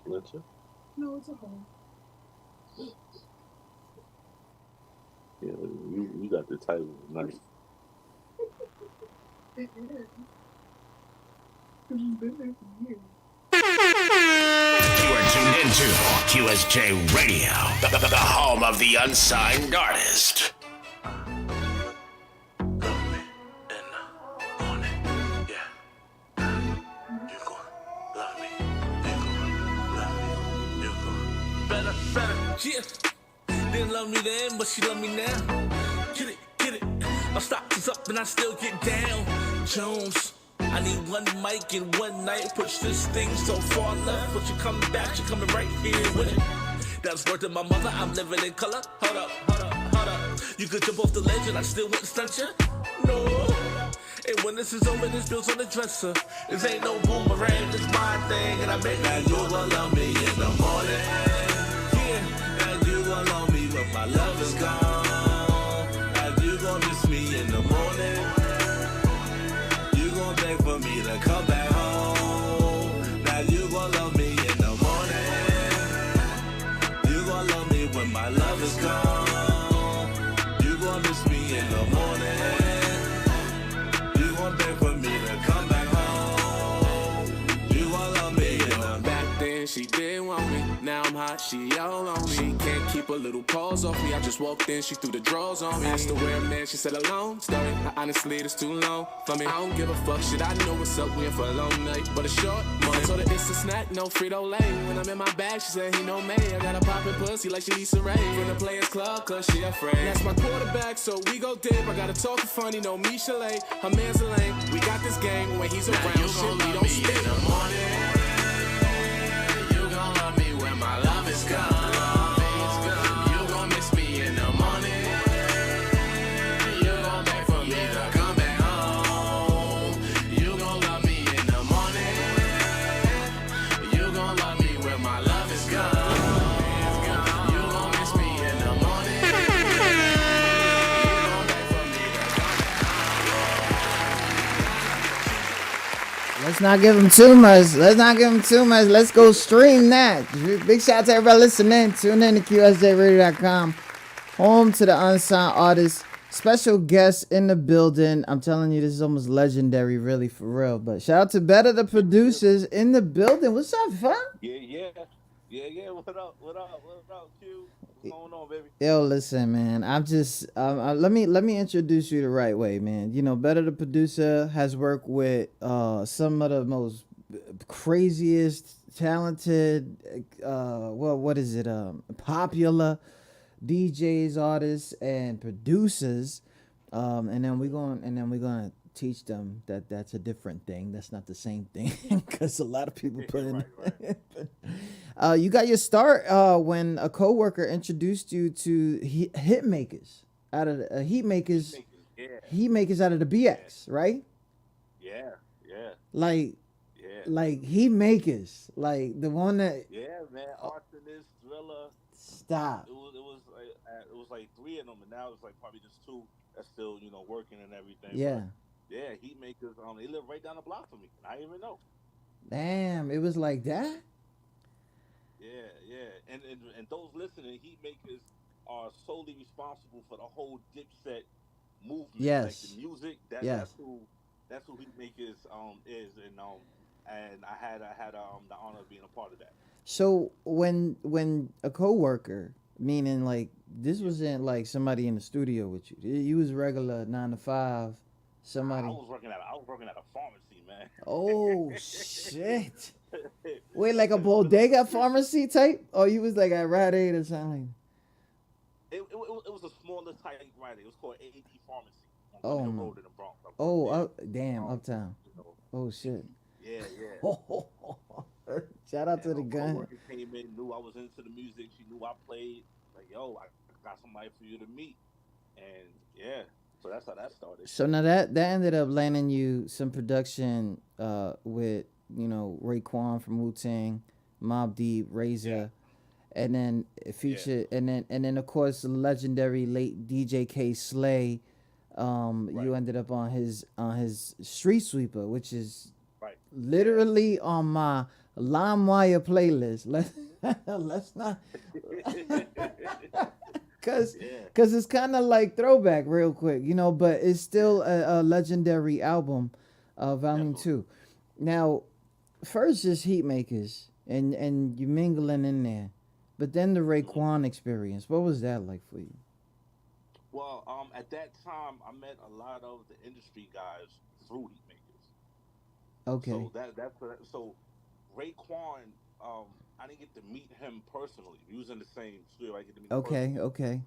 Splinter. No, it's a hole. Yeah, you got the title. Nice. It is. Because it's been there for years. You are tuned into QSJ Radio, the home of the unsigned artist. Yeah. Didn't love me then, but she love me now. Get it. My stock is up and I still get down. Jones. I need one mic and one night. Push this thing so far left, but you coming back, you coming right here with it. That's word to my mother, I'm living in color. Hold up. You could jump off the ledge and I still wouldn't stunt you. No. And when this is over, this bill's on the dresser. This ain't no boomerang, it's my thing. And I bet now you will love me in the morning. Yeah, now you gon' love me when my love is gone. Now you gon' miss me in the morning. You gon' beg for me to come back home. Now you gon' love me in the morning. You gon' love me when my love is gone. You gon' miss me in the morning. You gon' beg for me to come back home. You gon' love me in the back then she didn't want me. Now I'm hot, she all on me. She can't keep a little paws off me. I just walked in, she threw the drawers on me. Asked her where a man, she said alone. Story, honestly, it's too long for me. I don't give a fuck, shit, I know what's up. We in for a long night, but a short one. I told her it's a snack, no Frito-Lay. When I'm in my bag, she said he know me. I got a poppin' pussy like she Lisa Ray. From the Players Club, cause she afraid. That's my quarterback, so we go dip. I gotta talk funny, no me Chalet. Her man's a lame, we got this gang. When he's around, shit, we don't stay in the morning. My love is gone. You gon' miss me in the morning. You gon' beg for me to come back home. You gon' love me in the morning. You gon' love me when my love is gone. You gon' miss me in the morning. You gon' beg for me to come back home. Let's not give him too much. Let's go stream that. Big shout out to everybody listening. Tune in to QSJRadio.com. Home to the unsigned artists. Special guests in the building. I'm telling you, this is almost legendary, really, for real. But shout out to Betta, the producers in the building. What's up, fam? Yeah. What up, Q? What's going on, baby? Yo, listen, man. I'm just let me introduce you the right way, man. You know, Betta, the producer, has worked with some of the most craziest, talented, popular DJs, artists, and producers. And then we're gonna teach them that that's a different thing. That's not the same thing, because a lot of people put in. Right. You got your start when a coworker introduced you to hit makers out of the, heat makers. Heat makers out of the BX, right? Yeah. Like heat makers, like the one that. Yeah, man. Arsonist, Thriller. Stop. It was like three of them, and now it's like probably just two that's still working and everything. Yeah. But yeah, heat makers. They live right down the block from me. I didn't even know. Damn, it was like that. Yeah. And those listening, heat makers are solely responsible for the whole Dipset movement. Yes. Like the music. That's who heat makers is, and I had the honor of being a part of that. So when a coworker, meaning like this wasn't like somebody in the studio with you. You was regular 9 to 5. Somebody. I was working at a pharmacy, man. Oh shit! Wait, like a bodega pharmacy type, or you was like at Rite Aid or something? It was a smaller type Rite Aid. It was called AD Pharmacy on the road in the Bronx. Damn, uptown. Oh shit. Yeah. Shout out to the gun. Coworker came in, knew I was into the music. She knew I played. Like, yo, I got somebody for you to meet. And yeah, so that's how that started. So now that ended up landing you some production with Raekwon from Wu-Tang, Mobb Deep, Razor, and then it featured and then of course the legendary late DJ K Slay. You ended up on his Street Sweeper, which is literally on LimeWire playlist. Let's not, cause Yeah. cause it's kind of like throwback real quick, you know. But it's still a legendary album, Volume Definitely. 2. Now, first is Heatmakers, and you mingling in there, but then the Mhm. Raekwon experience. What was that like for you? Well, at that time, I met a lot of the industry guys through Heatmakers. Okay, So so Raekwon, I didn't get to meet him personally. We was in the same studio. I get to meet him okay, personally. okay.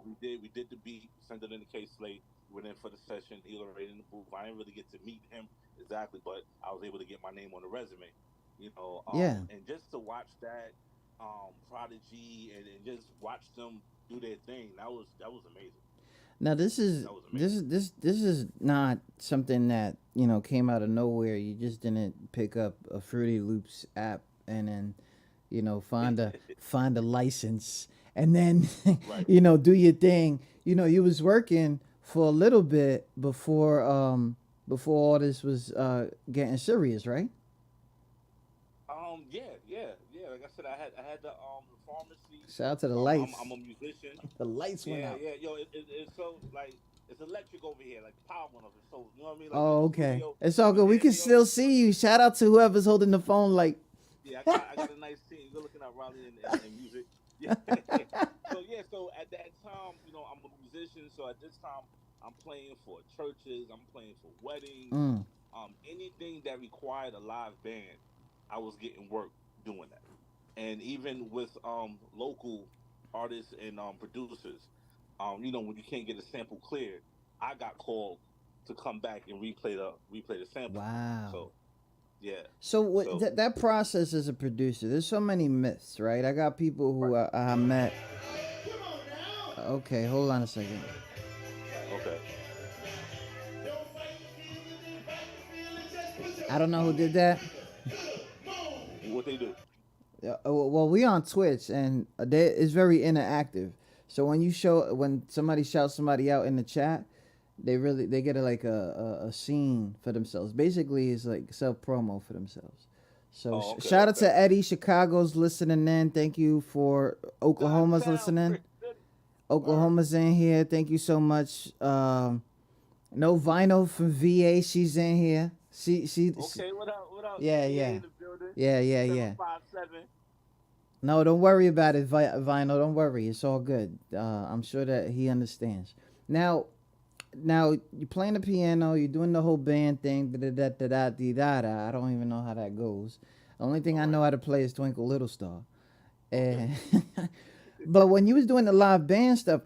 We did the beat, sent it in the case slate. Went in for the session. He already in the booth. I didn't really get to meet him exactly, but I was able to get my name on the resume. Yeah. And just to watch that, Prodigy, and just watch them do their thing. That was amazing. Now this is That was this amazing. is this this is not something that came out of nowhere. You just didn't pick up a Fruity Loops app and then find a license and then Right. do your thing. You was working for a little bit before all this was getting serious, right? Yeah, yeah, yeah. Like I said, I had the pharmacy. Shout out to the I'm lights. a musician. The lights went Yeah, out. yeah. Yo, it's so like it's electric over here. Like the power went off. So you know what I mean? Like we're in Oh, the okay. studio. It's all You good. We hear can me still over? see you. Shout out to whoever's holding the phone. Like, Yeah, I got a nice team. You're looking at Raleigh and music. Yeah. So yeah, so at that time, I'm a musician. So at this time, I'm playing for churches. I'm playing for weddings. mm, Anything that required a live band, I was getting work doing that. And even with local artists and producers, when you can't get a sample cleared, I got called to come back and replay the sample. wow. So yeah, So so that process as a producer, there's so many myths, right? I got people who right, I met. Okay, hold on a second. okay. I don't know who did that. What they do? Well, we on Twitch and it's very interactive. So when somebody shouts somebody out in the chat, they get a scene for themselves. Basically, it's like self promo for themselves. So Oh, okay, shout out okay. to Eddie. Chicago's listening in. Thank you for Oklahoma's Downtown, listening. Brick City. Word. Oklahoma's in here. Thank you so much. No Vinyl from VA. She's in here. She Okay, what up? What up? yeah, VA yeah, in the building. yeah. 757. No, don't worry about it, Vinyl. Don't worry. It's all good. I'm sure that he understands. Now you're playing the piano. You're doing the whole band thing. Da da da da da da da. I don't even know how that goes. The only thing All I right. know how to play is Twinkle Little Star. Okay. And but when you was doing the live band stuff,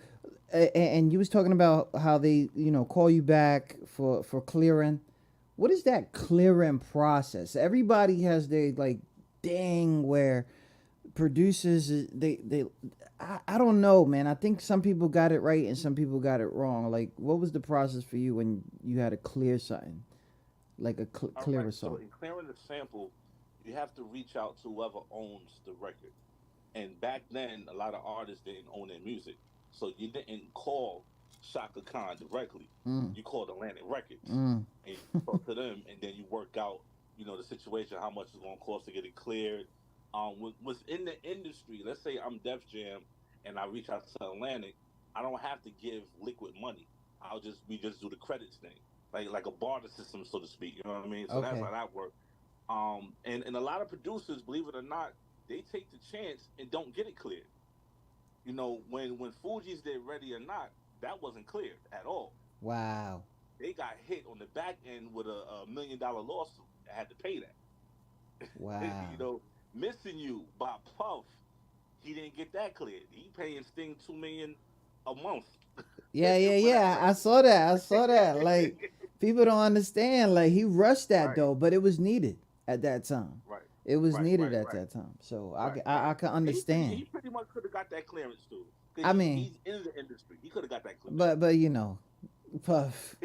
and you was talking about how they call you back for clearing. What is that clearing process? Everybody has their like thing where producers I don't know, man. I think some people got it right and some people got it wrong. Like, what was the process for you when you had to clear something, like All clear right. a So song? in clearing the sample, you have to reach out to whoever owns the record. And back then, a lot of artists didn't own their music, so you didn't call Shaka Khan directly. Mm, You called Atlantic Records, mm. and you talk to them, and then you work out, the situation, how much it's going to cost to get it cleared. Within the industry, let's say I'm Def Jam, and I reach out to Atlantic, I don't have to give liquid money. We just do the credits thing, like a barter system, so to speak. You know what I mean? So that's Okay. how that works. And a lot of producers, believe it or not, they take the chance and don't get it cleared. When Fuji's did Ready or Not, that wasn't cleared at all. Wow. They got hit on the back end with a $1 million lawsuit. They had to pay that. you Wow. know, Missing You by Puff, he didn't get that cleared. He paying Sting 2 million a month Yeah, yeah, for that yeah. I record. saw that. I saw that. Like, people don't understand. Like, he rushed that Right, though, but it was needed at that time. right, It was right, needed right, at right, that time. So right, I right. can And understand. he pretty much could have got that clearance too, because I he's mean, he's in the industry. He could have got that clearance. but Puff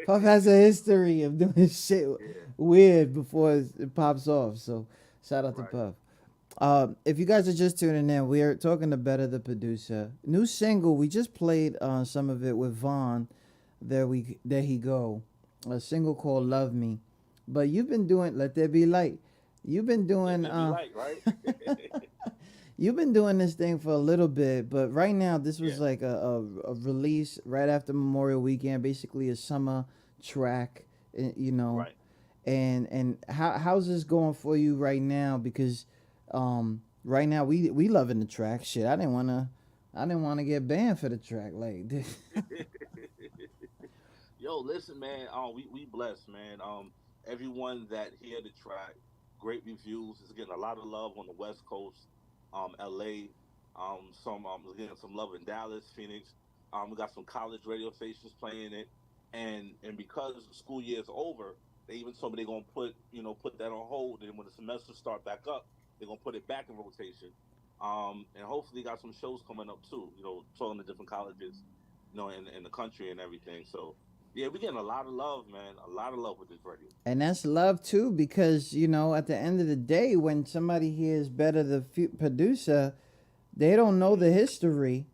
Puff has a history of doing shit Yeah, weird before it pops off. So shout out to right. Puff. If you guys are just tuning in, we are talking to Betta, the producer. New single. We just played some of it with Vaughn. There he go. A single called "Love Me," but you've been doing "Let There Be Light." You've been doing It'd be like, right? you've been doing this thing for a little bit, but right now this Yeah, was like a release right after Memorial Weekend, basically a summer track, you know. right. And how's this going for you right now? Because right now we loving the track. Shit, I didn't wanna get banned for the track. Like Yo, listen, man. We blessed, man. Everyone that hear the track, great reviews. It's getting a lot of love on the West Coast, L.A. Some getting some love in Dallas, Phoenix. We got some college radio stations playing it, and because the school year is over, they even told me they're gonna put that on hold. And when the semester start back up, they're gonna put it back in rotation. And hopefully got some shows coming up too. Talking to different colleges, in the country and everything. So yeah, we're getting a lot of love, man. A lot of love with this radio. and that's love too, because at the end of the day, when somebody hears Better the producer, they don't know the history.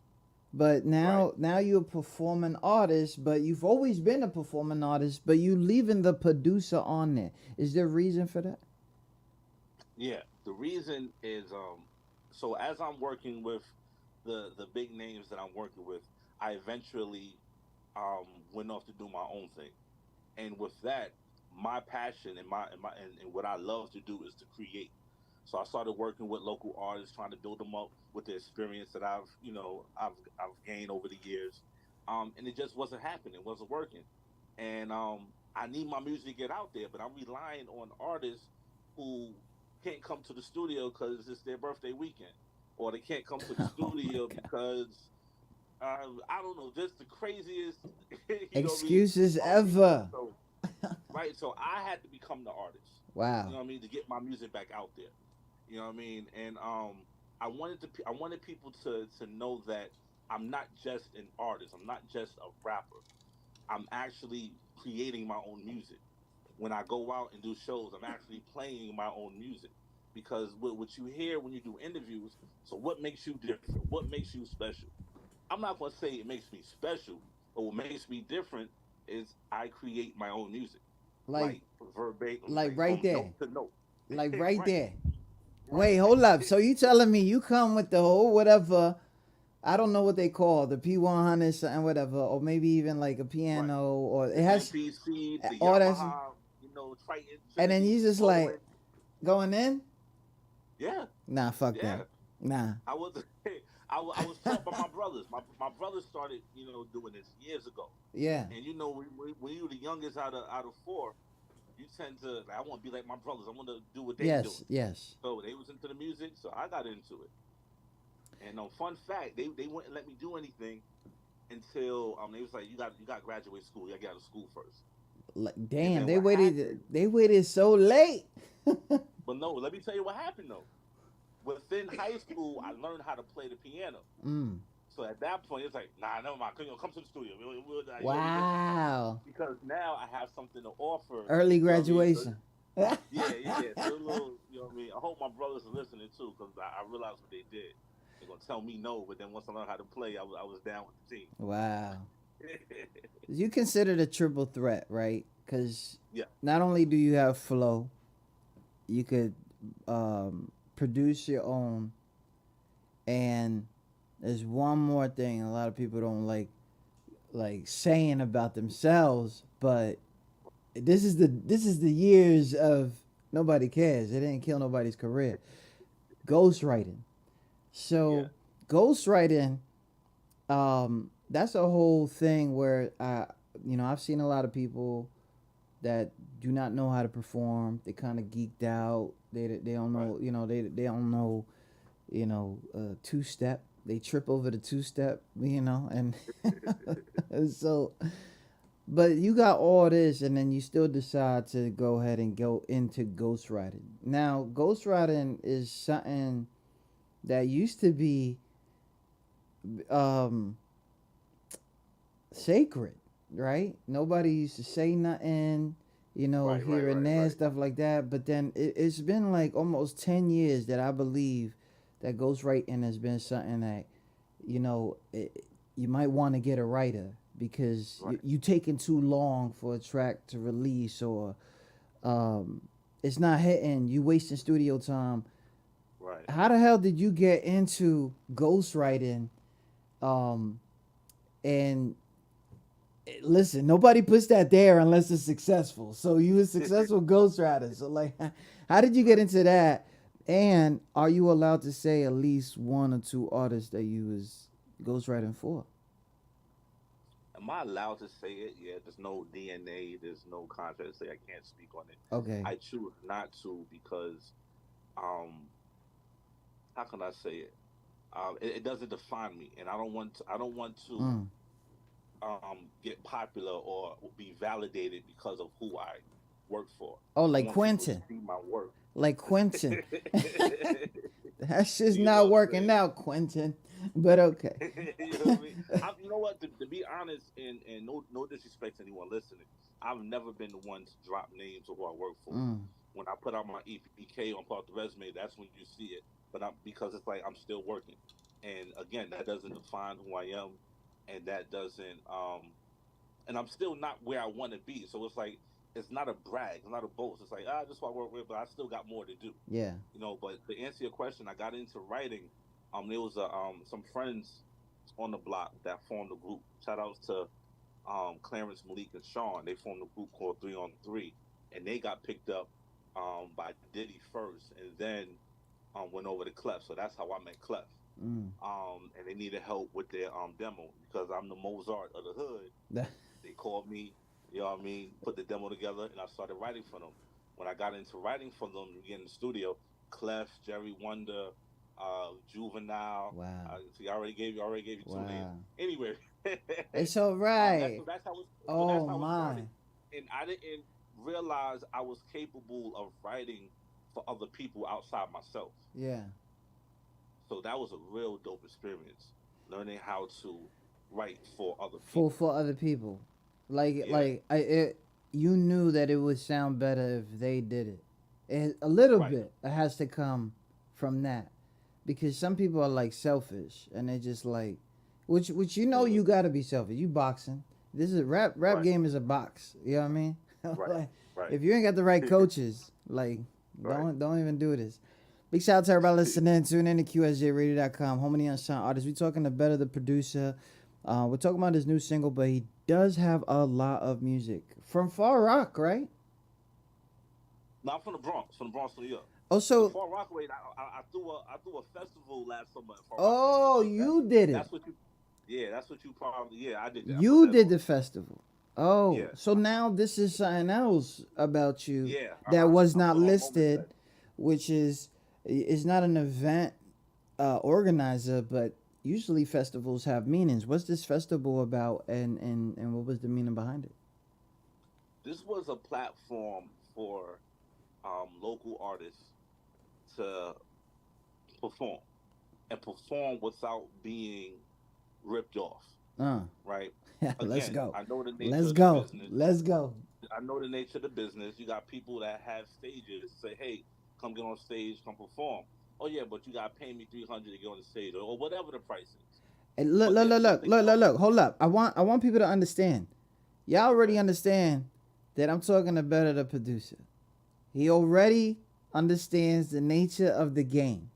But Right. now you're a performing artist, but you've always been a performing artist, but you leaving the producer on there. Is there a reason for that? Yeah. The reason is so as I'm working with the big names that I'm working with, I eventually went off to do my own thing. And with that, my passion and what I love to do is to create. So I started working with local artists, trying to build them up with the experience that I've gained over the years, and it just wasn't happening, it wasn't working, and I need my music to get out there, but I'm relying on artists who can't come to the studio because it's their birthday weekend, or they can't come to the Oh my studio god. because I don't know, just the craziest, what I mean, Excuses reason. ever. So right, so I had to become the artist. Wow. What I mean, to get my music back out there. What I mean, and I wanted people to know that I'm not just an artist. I'm not just a rapper. I'm actually creating my own music. When I go out and do shows, I'm actually playing my own music because what you hear when you do interviews. So what makes you different? What makes you special? I'm not gonna say it makes me special, but what makes me different is I create my own music, Like like verbatim, like like right from there. note to note. Like right Right, there. right. Wait, hold up. So you telling me you come with the whole whatever, I don't know what they call the P100 something whatever, or maybe even like a Right. piano, or it The has MPC, the all that's, Yamaha, Triton, and then Infinity, you just Roland. like going in. Yeah, Nah, fuck yeah. that. Nah. I was, I was taught by my brothers. My brothers started, doing this years ago. Yeah. And when you're the youngest out of four, you tend to like, I want to be like my brothers. I want to do what they doing. Yes. Yes. So they was into the music, so I got into it. And fun fact, they wouldn't let me do anything until they was like, you got to graduate school. You got to get out of school first. Like And damn, then they what waited. happened? They waited so late. But no, let me tell you what happened though. Within high school, I learned how to play the piano. Mm. So at that point, it's like, nah, never mind. Come to the studio. Wow. Because now I have something to offer. Early You know what I mean? So graduation. yeah, yeah, yeah. So a little, what I mean. I hope my brothers are listening too, because I realized what they did. They're gonna tell me no, but then once I learned how to play, I was down with the team. Wow. You consider the triple threat, right? Because Yeah, not only do you have flow, you could produce your own, and there's one more thing a lot of people don't like saying about themselves, but this is the years of nobody cares. It didn't kill nobody's career. Ghostwriting. yeah, So ghostwriting, that's a whole thing where I've seen a lot of people that do not know how to perform. They kind of geeked out. They don't right. know, they don't know, two step. They trip over the two step, and so, but you got all this, and then you still decide to go ahead and go into ghostwriting. Now, ghostwriting is something that used to be um sacred, right? Nobody used to say nothing, Right, right, here and right, there, right. stuff like that. But then it's been like almost 10 years that I believe that ghostwriting has been something that, you might want to get a writer because Right. you taking too long for a track to release, or um, it's not hitting. You wasting studio time. Right. How the hell did you get into ghostwriting? And listen, nobody puts that there unless it's successful. So you a successful ghostwriter. So like, how did you get into that? And are you allowed to say at least one or two artists that you was ghostwriting for? Am I allowed to say it? Yeah, there's no DNA, there's no contract to say I can't speak on it. Okay. I choose not to because, um, how can I say it? It doesn't define me, and I don't want to Mm. get popular or be validated because of who I work for. Oh, I like want people to Quentin. see my work. Like Quentin. That's just You know not what I'm working saying? out, Quentin. But okay. You know what I mean? You know what? To be honest, and no disrespect to anyone listening, I've never been the one to drop names of who I work for. Mm. When I put out my EPK on part of the resume, that's when you see it. But because it's like I'm still working, and again, that doesn't define who I am, and that doesn't and I'm still not where I want to be. So it's like it's not a brag, it's not a boast. It's like just what I work with, but I still got more to do. Yeah. You know, but to answer your question, I got into writing. There was some friends on the block that formed a group. Shout outs to Clarence, Malik, and Sean. They formed a group called 3 on 3, and they got picked up by Diddy first, and then went over to Clef. So that's how I met Clef. Mm. And they needed help with their demo because I'm the Mozart of the hood. They called me, you know what I mean, put the demo together, and I started writing for them. When I got into writing for them, we get in the studio, Clef, Jerry Wonder, Juvenile. Wow. See, I already gave you two Wow. names. Anyway, It's all right. that's how it, Oh that's how it my. started. And I didn't realize I was capable of writing for other people outside myself. Yeah. So that was a real dope experience, learning how to write for other people. For other people. Like Yeah. like you knew that it would sound better if they did it. A little Right. bit it has to come from that. Because some people are like selfish and they're just like which you know you gotta be selfish. You boxing. This is rap Right. game is a box. You know what I mean? Right. Like, Right. if you ain't got the right coaches, like Right. don't even do this. Big shout out to everybody listening. Tune in to QSJRadio.com. Home of the Unsigned Artists. We're talking to Betta, the producer. We're talking about his new single, but he does have a lot of music from Far Rock, right? No, I'm from the Bronx, New York. Oh, The so Far Rockaway, I threw a festival last summer. At Far oh, Rockaway. you did it. That's what you. Yeah, that's what you probably. Yeah, I did that. I You put that did on. the festival. Oh, Yeah. so now this is something else about you Yeah, that was I not put on listed, Moment which is not an event organizer, but usually festivals have meanings. What's this festival about, and what was the meaning behind it? This was a platform for local artists to perform and perform without being ripped off. Right? Let's Again, go. I know the nature Let's of the go. business. Let's go. I know the nature of the business. You got people that have stages. Say, hey, come get on stage, come perform. Oh yeah, but you got to pay me $300 to get on the stage, or whatever the price is. And look, But look, there's look, something look, look, else. look. Hold up. I want people to understand. Y'all already understand that I'm talking about the producer. He already understands the nature of the game.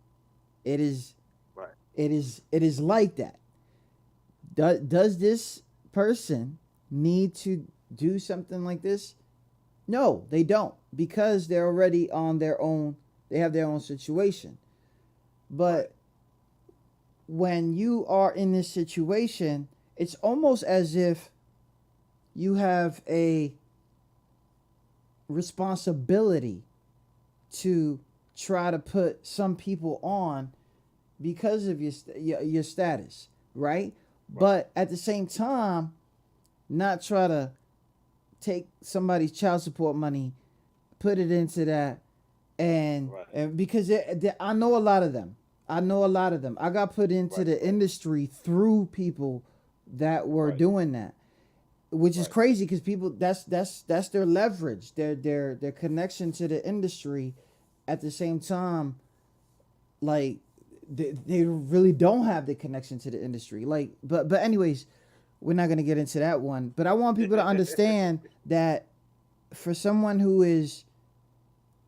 It is Right. it is like that. Does this person need to do something like this? No, they don't, because they're already on their own. They have their own situation. But when you are in this situation, it's almost as if you have a responsibility to try to put some people on because of your status, right? But at the same time, not try to take somebody's child support money, put it into that, and Right. and because I know a lot of them. I got put into the industry through people that were Right. doing that, which is Right. crazy because people that's their leverage, their connection to the industry. At the same time, like they really don't have the connection to the industry. Like, but anyways, we're not gonna get into that one. But I want people to understand that for someone who is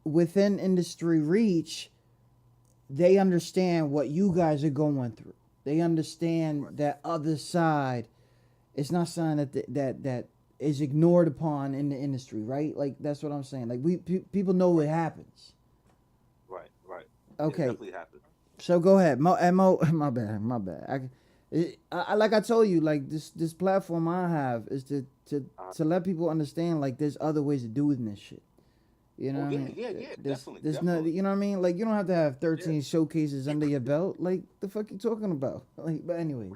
within industry reach, they understand what you guys are going through. They understand that other side. It's not something that is ignored upon in the industry, right? Like that's what I'm saying. Like people know what happens. Right. Okay, It definitely happens. so go ahead. My bad. I like I told you, like this platform I have is to let people understand like there's other ways of doing this shit. You know Oh what I yeah, mean? definitely, There's no, definitely. you know what I mean? Like you don't have to have 13 showcases under your belt. Like the fuck you talking about? Like, but anyways.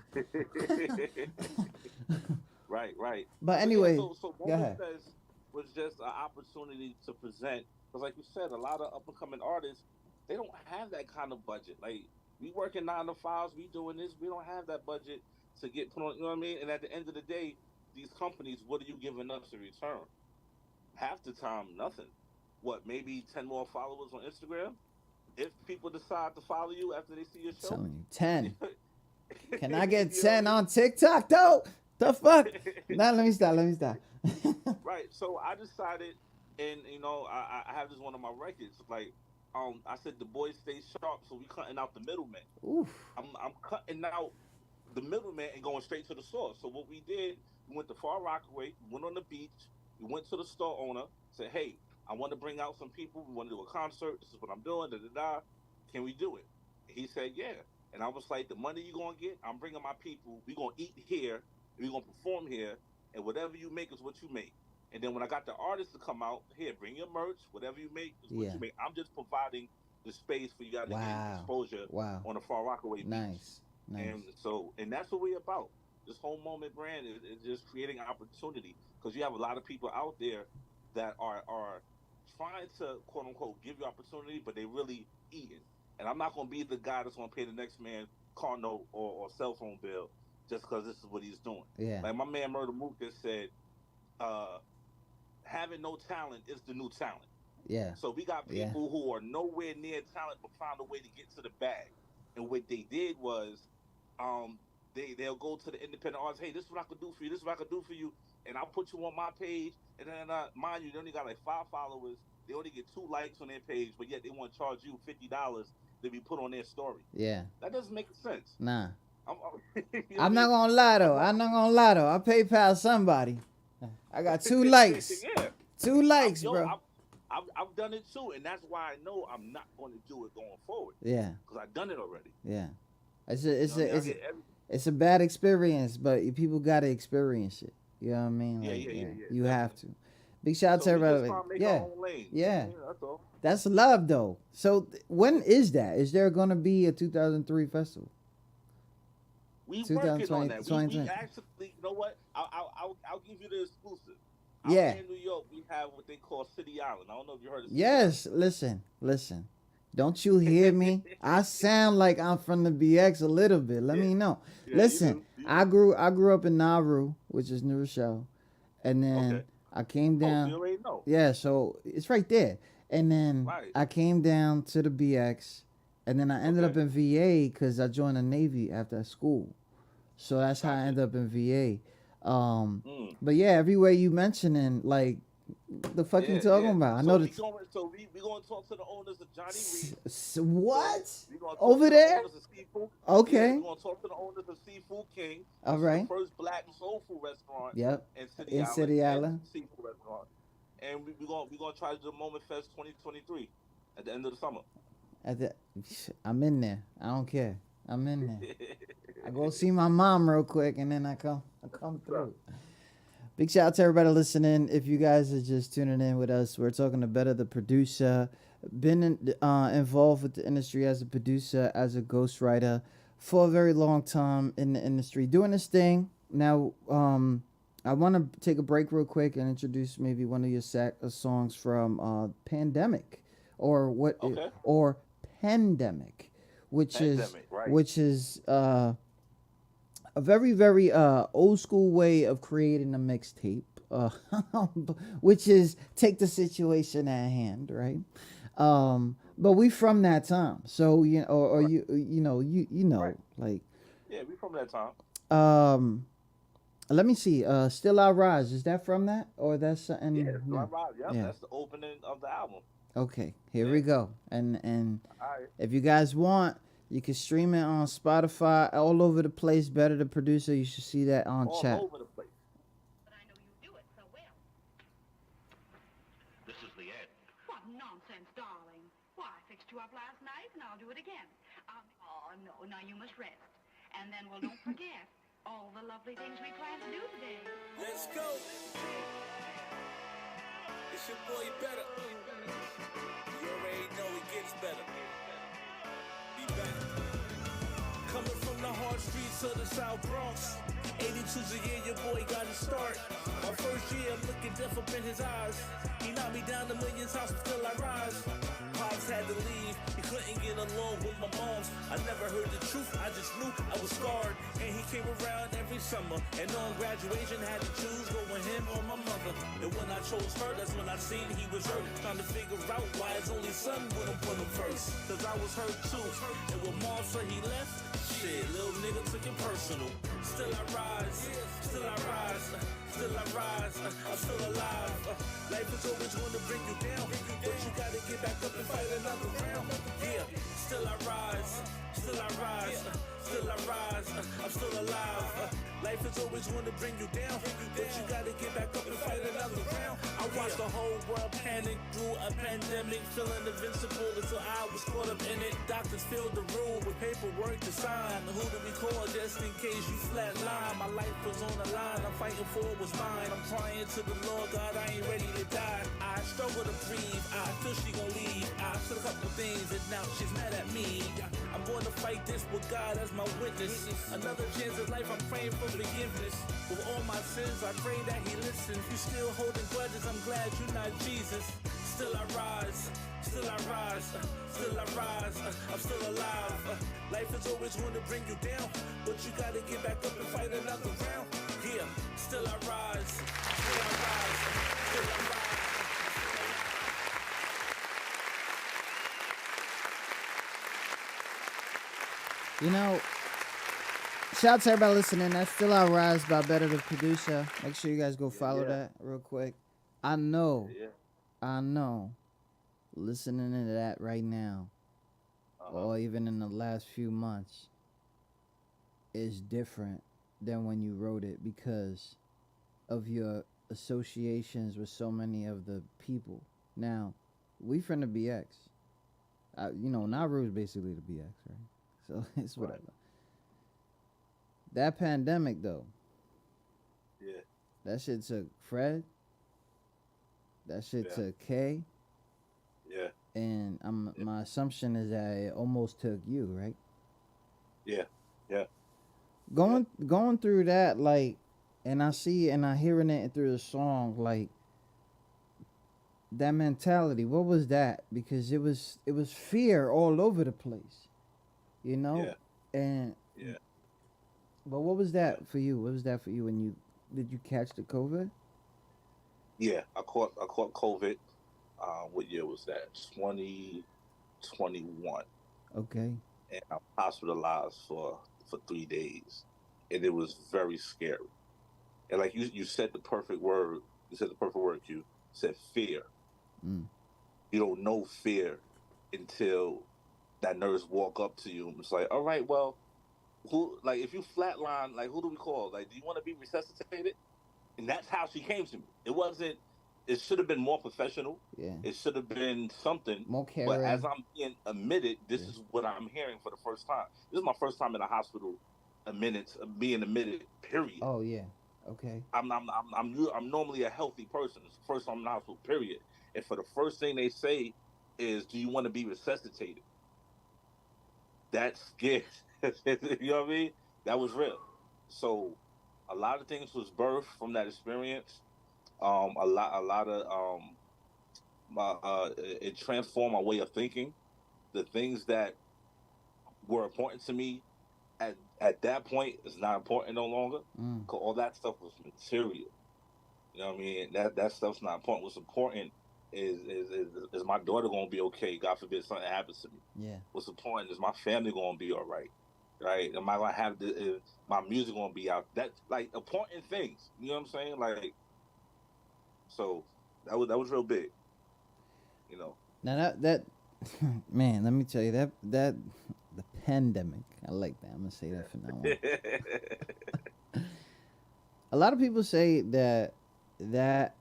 Right. But So yeah, anyway, so go Moment ahead. Fest was just an opportunity to present because, like you said, a lot of up and coming artists they don't have that kind of budget. Like we working 9 to 5s, we doing this, we don't have that budget to get put on. You know what I mean? And at the end of the day, these companies, what are you giving us in return? Half the time, nothing. What, maybe 10 more followers on Instagram? If people decide to follow you after they see your I'm show, telling you, 10. Can I get you know what 10 on TikTok though? The fuck? I mean? Nah, let me stop. Right. So I decided, and I have this one of my records. Like, I said the boys stay sharp, so we cutting out the middleman. Oof. I'm cutting out the middleman and going straight to the source. So what we did, we went to Far Rockaway, we went on the beach, we went to the store owner, said, "Hey, I want to bring out some people. We want to do a concert. This is what I'm doing. Da da da. Can we do it?" He said, "Yeah." And I was like, "The money you gonna get, I'm bringing my people. We gonna eat here. We gonna perform here, and whatever you make is what you make." And then when I got the artists to come out, here, bring your merch. Whatever you make is what Yeah. you make. I'm just providing the space for you guys to get Wow. exposure Wow. on the Far Rockaway beach. Nice. Nice. And that's what we're about. This whole moment brand is just creating an opportunity because you have a lot of people out there that are trying to quote unquote give you opportunity, but they really eating. And I'm not gonna be the guy that's gonna pay the next man car note or cell phone bill just because this is what he's doing. Yeah. Like my man Murder Mook just said, uh, having no talent is the new talent. Yeah. So we got Yeah. people who are nowhere near talent but found a way to get to the bag. And what they did was, they'll go to the independent artists. Hey, this is what I could do for you. This is what I could do for you. And I'll put you on my page. And then, mind you, they only got like 5 followers. They only get 2 likes on their page, but yet they want to charge you $50 to be put on their story. Yeah. That doesn't make sense. Nah. You know I'm what I not mean? gonna lie though. I'm not gonna lie though. I PayPal somebody. I got 2 likes. Yeah. 2 likes, Yo, bro. I've done it too, and that's why I know I'm not going to do it going forward. Yeah. Because I've done it already. Yeah. It's a Every- bad experience, but people gotta experience it. You know what I mean? Yeah, Like, yeah. You Definitely. have to. Big shout out to So we just everybody. trying to make Yeah. our own lane. Yeah. That's all. That's love though. So when is that? Is there gonna be a 2003 festival? We working on 2020. that. We actually, you know what? I'll give you the exclusive. Out Yeah. here in New York, we have what they call City Island. I don't know if you heard of City Yes. Listen. Don't you hear me? I sound like I'm from the BX a little bit. Let me know. Yeah, Listen, you do. I grew up in Nauru, which is New Rochelle, and then Okay. I came Oh, down. you already know. Yeah, so it's right there. And then Right. I came down to the BX, and then I ended up Okay. in VA because I joined the Navy after school. So that's how I Gotcha. ended up in VA. Mm. But yeah, everywhere you mentioning, like, the fuck you Yeah, talking yeah. about? I So know we the going to talk to the owners of Johnny Reed. what We gonna talk over to the there? owners of Seafood. Okay. Yeah, we're gonna talk to the owners of Seafood King. All This is right. the first black soul food restaurant Yep. in City In Island. City and Island. Seafood restaurant. And we're gonna try to do Moment Fest 2023 at the end of the summer. I'm in there. I don't care. I'm in there. I go see my mom real quick, and then I come through. Big shout out to everybody listening. If you guys are just tuning in with us, we're talking to Betta, the producer. Been involved with the industry as a producer, as a ghostwriter for a very long time in the industry, doing this thing. Now, I want to take a break real quick and introduce maybe one of your songs from Pandemic, or what, Okay. or Pandemic, which Pandemic, right. is a very, very old school way of creating a mixtape, which is take the situation at hand, right? But we from that time, so or Right. you know, Right. like, Yeah, we from that time. let me see, Still I Rise, is that from that, or that's something? Yeah, so I ride. Yep, Yeah. that's the opening of the album. Okay, here Yeah. we go. And All right. if you guys want, you can stream it on Spotify all over the place. Better the producer. You should see that on All chat. over the place. This is the end. What nonsense, darling. Why, I fixed you up last night, and I'll do it again. Oh, no, now you must rest. And then, well, don't forget all the lovely things we plan to do today. Let's go. It's your boy Betta. You already know it gets better. Be back. Coming from the hard streets of the South Bronx. 82's a year your boy got to start. My first year, I'm looking death up in his eyes. He knocked me down a million times, but still I rise. Pops had to leave, he couldn't get along with my moms. I never heard the truth, I just knew I was scarred. And he came around every summer, and on graduation had to choose going him or my mother. And when I chose her, that's when I seen he was hurt. Trying to figure out why his only son wouldn't put him first. Cause I was hurt too, and when mom said he left, shit, little nigga took it personal. Still I rise, still I rise, still I rise, I'm still alive. Life is always gonna bring you down, but you gotta get back up and fight another round. Yeah, still I rise, still I rise, still I rise, I'm still alive. Life is always gonna bring you down, but you gotta get back up and fight another round. I watched the whole world panic through a pandemic, feeling invincible until I was caught up in it. Doctors filled the room with paperwork to sign. Who to record just in case you flatline. My life was on the line, I'm fighting for was mine. I'm crying to the Lord, God, I ain't ready to die. I struggle to breathe, I feel she gon' leave. I said a couple things and now she's mad at me. I'm going to fight this with God as my witness. Another chance at life, I'm praying for forgiveness. With all my sins, I pray that he listens. You still holding grudges, I'm glad you're not Jesus. Still I rise, still I rise, still I rise, I'm still alive. Life is always going to bring you down, but you gotta get back up and fight another round. Yeah, still I rise, still I rise, still I rise. You know, shout out to everybody listening. That's Still I Rise by Better the Producer. Make sure you guys go follow that real quick. I know, Yeah. I know, listening to that right now, or even in the last few months, is different than when you wrote it because of your associations with so many of the people. Now, we from the BX. You know, Nauru is basically the BX, right? So it's whatever. That pandemic, though, Yeah. that shit took Fred. That shit Yeah. took K. Yeah. And my assumption is that it almost took you, right? Yeah. Yeah. Going through that, like, and I see and I hearing it through the song, like that mentality. What was that? Because it was fear all over the place, you know. Yeah. And Yeah. but what was that for you? What was that for you when you did you catch the COVID? Yeah. I caught COVID. What year was that? 2021. Okay. And I'm hospitalized for 3 days, and it was very scary. And like you said the perfect word. You said the perfect word. You said fear. Mm. You don't know fear until that nurse walk up to you. And it's like, all right, well, who? Like, if you flatline, like, who do we call? Like, do you want to be resuscitated? And that's how she came to me. It wasn't. It should have been more professional. Yeah. It should have been something. More caring. But as I'm being admitted, this is what I'm hearing for the first time. This is my first time in a hospital, being admitted. Period. Oh yeah. Okay. I'm normally a healthy person. It's the first time in the hospital. Period. And for the first thing they say is, "Do you want to be resuscitated?" That's scary. You know what I mean? That was real. So a lot of things was birthed from that experience. A lot of it transformed my way of thinking. The things that were important to me at that point is not important no longer. Cause all that stuff was material. You know what I mean? That stuff's not important. What's important is my daughter gonna be okay? God forbid something happens to me. Yeah. What's important is my family gonna be all right. Right? Am I gonna have my music gonna be out? That's like important things. You know what I'm saying? Like, so that was real big. You know. Now that man, let me tell you that the pandemic. I like that. I'm gonna say that from now on. A lot of people say that that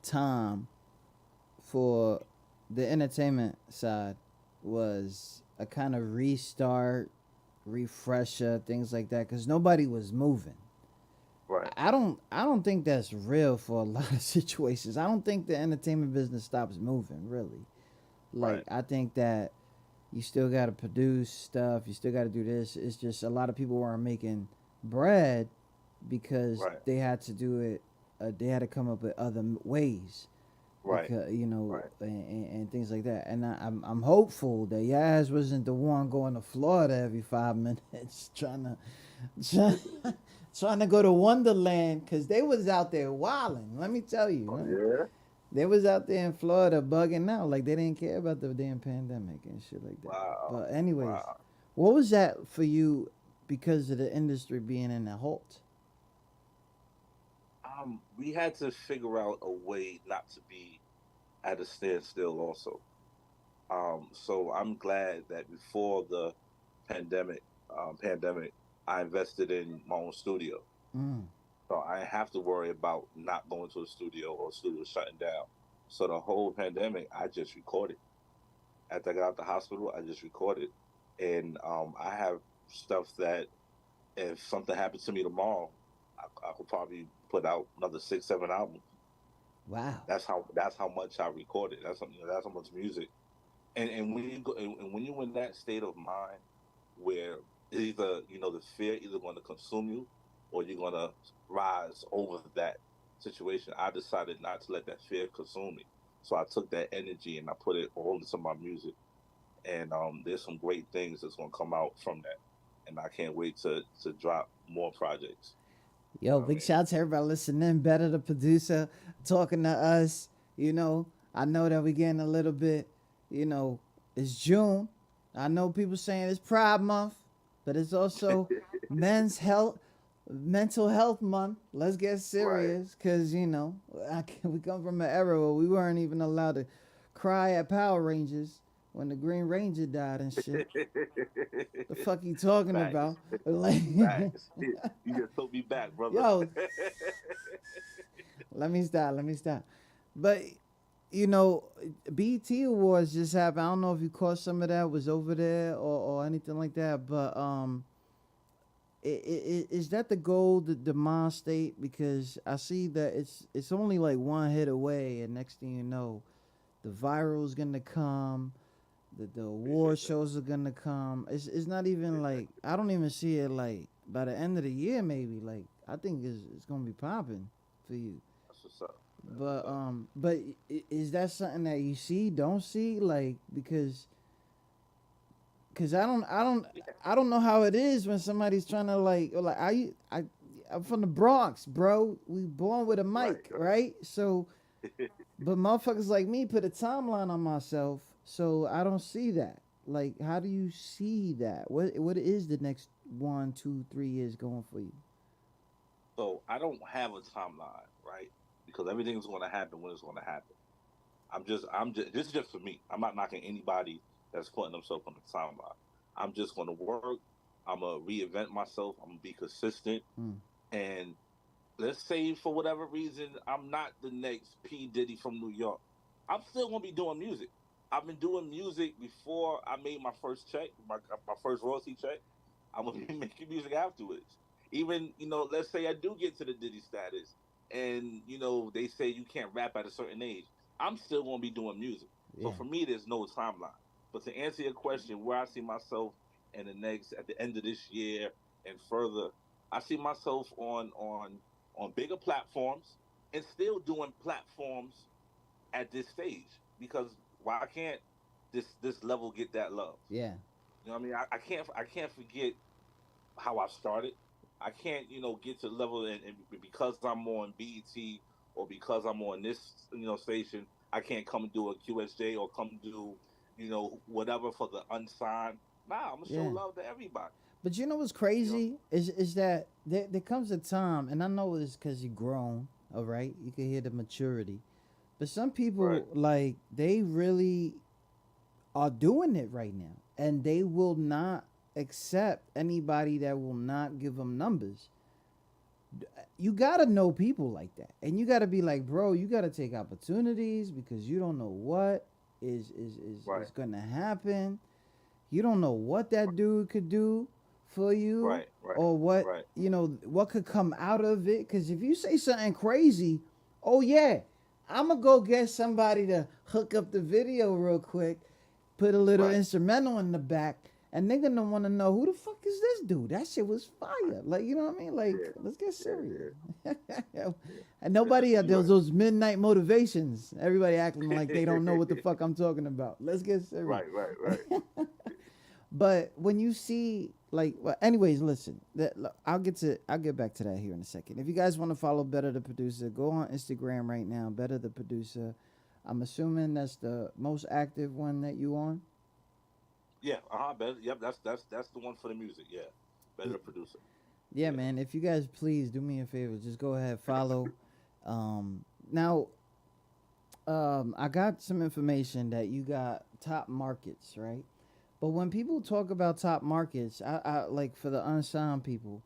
time for the entertainment side was a kind of restart, refresher, things like that, because nobody was moving. Right. I don't think that's real for a lot of situations. I don't think the entertainment business stops moving, really. Like Right. I think that you still got to produce stuff, you still got to do this. It's just a lot of people weren't making bread because Right. they had to do it. They had to come up with other ways, Right. because you know, Right. and things like that. And I'm hopeful that Yaz wasn't the one going to Florida every 5 minutes trying, trying to go to Wonderland, because they was out there wilding. Let me tell you, Oh, man. yeah. They was out there in Florida bugging out, like they didn't care about the damn pandemic and shit like that. Wow. But anyways, Wow. what was that for you because of the industry being in a halt? We had to figure out a way not to be at a standstill. Also, so I'm glad that before the pandemic, I invested in my own studio. Mm. So I didn't have to worry about not going to a studio or studio shutting down. So the whole pandemic, I just recorded. After I got out the hospital, I just recorded, and I have stuff that if something happens to me tomorrow, I could probably put out another 6, 7 albums. Wow. That's how much I recorded. That's how much music. And when you go and when you're in that state of mind where either the fear either going to consume you or you're going to rise over that situation, I decided not to let that fear consume me. So I took that energy and I put it all into my music. And there's some great things that's going to come out from that. And I can't wait to drop more projects. You Yo, know what I big mean? shout out to everybody listening. Better the producer talking to us. I know that we getting a little bit. It's June. I know people saying it's Pride Month, but it's also Men's Health, Mental Health Month. Let's get Right. serious, cause we come from an era where we weren't even allowed to cry at Power Rangers when the Green Ranger died and shit. The fuck you talking Facts. about? Like, Facts. You just took me back, brother. yo, let me stop. Let me stop. But you know, BET Awards just happened. I don't know if you caught some of that. Was over there or anything like that. But is that the goal, the mind state? Because I see that it's only like one hit away, and next thing you know, the viral's gonna come. The award Appreciate that. shows are gonna come. It's not even like I don't even see it like by the end of the year maybe. Like I think it's gonna be popping for you. That's what's up. That's what's But up. is that something that you see, don't see, like because I don't know how it is when somebody's trying to like I'm from the Bronx, bro. We born with a Right. mic, right? So, but motherfuckers like me put a timeline on myself, so I don't see that. Like, how do you see that? What is the next 1, 2, 3 years going for you? So I don't have a timeline, right? Because everything's going to happen when it's going to happen. I'm just. This is just for me. I'm not knocking anybody that's putting themselves on the timeline. I'm just going to work. I'm gonna reinvent myself. I'm gonna be consistent. Hmm. And let's say for whatever reason, I'm not the next P Diddy from New York. I'm still gonna be doing music. I've been doing music before I made my first check, my first royalty check. I'm gonna be making music afterwards. Even let's say I do get to the Diddy status, and they say you can't rap at a certain age. I'm still gonna be doing music. So Yeah. for me, there's no timeline. But to answer your question, where I see myself in the next at the end of this year and further, I see myself on bigger platforms and still doing platforms at this stage because why can't this level get that love? Yeah. You know what I mean? I can't forget how I started. I can't get to the level and because I'm on BET or because I'm on this station, I can't come and do a QSJ or come do whatever for the unsigned. Nah, I'm gonna show Yeah. love to everybody. But you know what's You know, crazy is that there comes a time, and I know it's because you grown. All right, you can hear the maturity. But some right? people like they really are doing it right now, and they will not accept anybody that will not give them numbers. You gotta know people like that, and you gotta be like, bro, you gotta take opportunities because you don't know what is Right. gonna happen. You don't know what that dude could do for you, Right. Right. or what, Right. what could come out of it. Because if you say something crazy, oh yeah, I'm gonna go get somebody to hook up the video real quick, put a little Right. instrumental in the back, and they're gonna want to know who the fuck is this dude. That shit was fire. Like, you know what I mean? Like, Yeah. let's get Yeah. serious. Yeah. And nobody Yeah. those Right. those midnight motivations. Everybody acting like they don't know what the fuck I'm talking about. Let's get serious. Right. Right. Right. But when you see, like, well, anyways, listen. I'll get back to that here in a second. If you guys want to follow Better the Producer, go on Instagram right now. Better the Producer. I'm assuming that's the most active one that you on. Yeah. Better. Yep. That's the one for the music. Yeah. Better the producer. Yeah, Yeah. man. If you guys please do me a favor, just go ahead, follow. Now, I got some information that you got top markets, right? But when people talk about top markets, I like, for the unsigned people,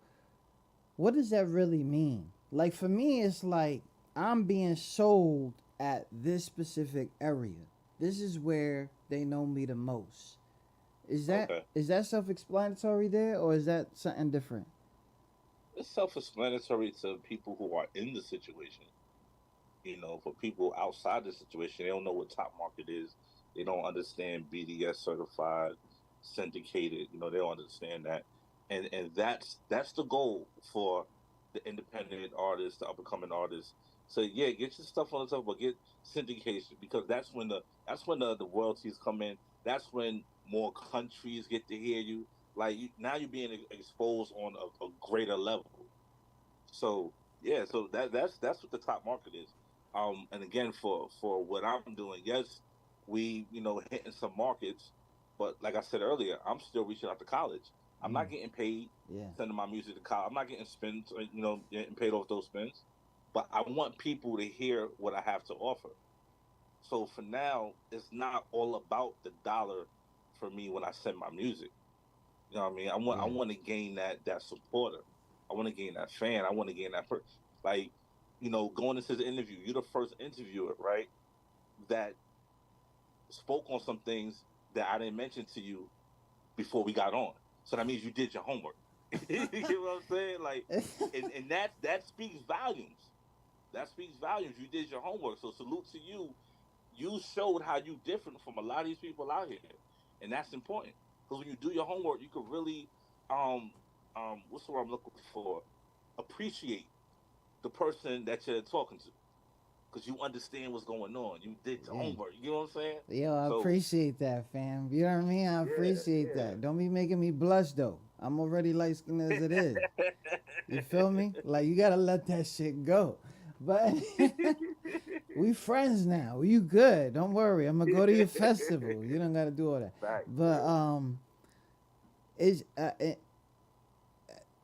what does that really mean? Like, for me, it's like I'm being sold at this specific area. This is where they know me the most. Is that Okay. is that self-explanatory there, or is that something different? It's self-explanatory to people who are in the situation. For people outside the situation, they don't know what top market is. They don't understand BDS certified, syndicated. They don't understand that, and that's the goal for the independent artists, the up and coming artists. So yeah, get your stuff on the top, but get syndication, because that's when the royalties come in. That's when more countries get to hear you. Like, now you're being exposed on a greater level. So yeah, so that's what the top market is. And again, for what I'm doing, yes, we hitting some markets, but like I said earlier, I'm still reaching out to college. I'm Mm, not getting paid yeah, sending my music to college. I'm not getting spins, getting paid off those spins. But I want people to hear what I have to offer. So for now, it's not all about the dollar for me when I send my music. You know what I mean? I yeah. want to gain that supporter. I want to gain that fan. I want to gain that like, going into the interview. You're the first interviewer, right? That spoke on some things that I didn't mention to you before we got on. So that means you did your homework. You know what I'm saying? Like, and that speaks volumes. That speaks volumes. You did your homework. So salute to you. You showed how you different from a lot of these people out here, and that's important, because when you do your homework, you can really, um, what's the word I'm looking for? Appreciate the person that you're talking to, because you understand what's going on. You did your Yeah. homework. You know what I'm saying? Yo, I So appreciate that, fam. You know what I mean? I yeah, appreciate that. Don't be making me blush though. I'm already light skinned as it is. You feel me? Like, you gotta let that shit go. But we friends now. You good? Don't worry. I'm gonna go to your festival. You don't gotta do all that. Facts, But yeah. it's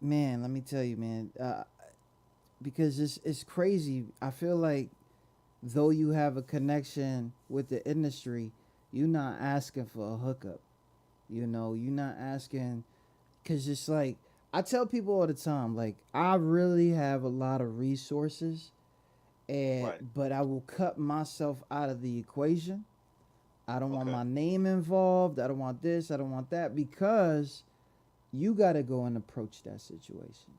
man. Let me tell you, man. Because it's crazy. I feel like, though you have a connection with the industry, you're not asking for a hookup. You're not asking, because it's like, I tell people all the time, like, I really have a lot of resources, and Right. but I will cut myself out of the equation. I don't want Okay. my name involved. I don't want this. I don't want that, because you got to go and approach that situation,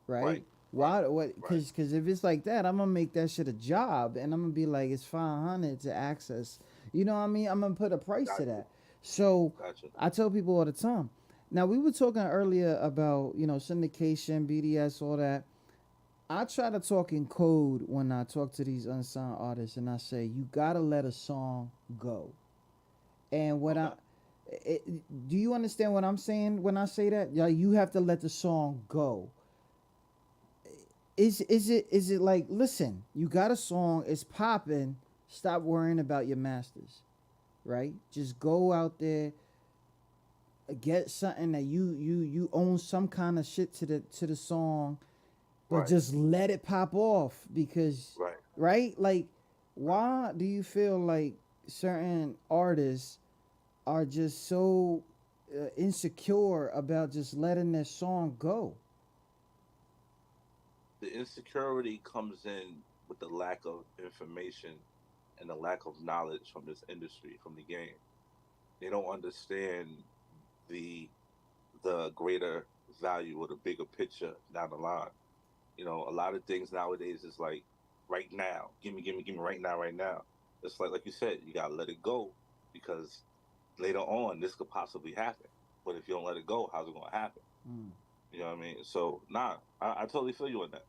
right? Right. Right. Why? What? Right. Because if it's like that, I'm gonna make that shit a job, and I'm gonna be like, it's 500 to access. You know what I mean? I'm gonna put a price to Gotcha. that. So Gotcha. I tell people all the time. Now, we were talking earlier about, syndication, BDS, all that. I try to talk in code when I talk to these unsigned artists, and I say, you gotta let a song go. And when Okay. it, do you understand what I'm saying when I say that? Yeah, you have to let the song go. Is it like, listen, you got a song, it's popping. Stop worrying about your masters, right? Just go out there, get something that you own some kind of shit to the song, but Right. just let it pop off, because, Right. right? Like, why do you feel like certain artists are just so insecure about just letting their song go. The insecurity comes in with the lack of information and the lack of knowledge from this industry, from the game. They don't understand the greater value or the bigger picture down the line. A lot of things nowadays is like right now, give me right now, right now. It's like you said, you gotta let it go because later on this could possibly happen. But if you don't let it go, how's it gonna happen? Mm. You know what I mean? So nah, I totally feel you on that.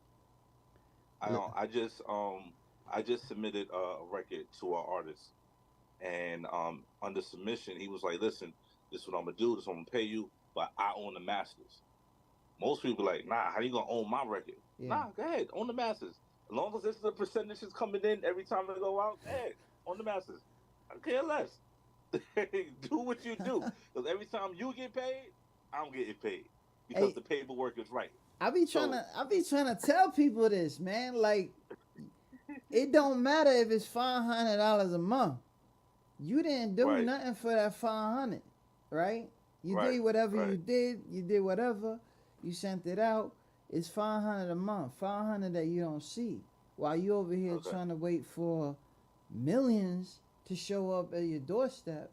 I Le- don't. I just submitted a record to our artist, and under submission, he was like, "Listen, this is what I'm gonna do. This is what I'm gonna pay you, but I own the masters." Most people like, "Nah, how you gonna own my record?" yeah. Nah, go ahead, own the masters. As long as this is the percentages coming in every time they go out, go ahead, own the masters. I care less. Do what you do, because every time you get paid, I'm getting paid because Hey, the paperwork is right. I So be trying to tell people this, man. Like, it don't matter if it's $500 a month. You didn't do right, nothing for that 500, right? You right, did whatever right. you did. You did whatever. You sent it out. It's 500 a month. 500 that you don't see, while you over here Okay. trying to wait for millions to show up at your doorstep.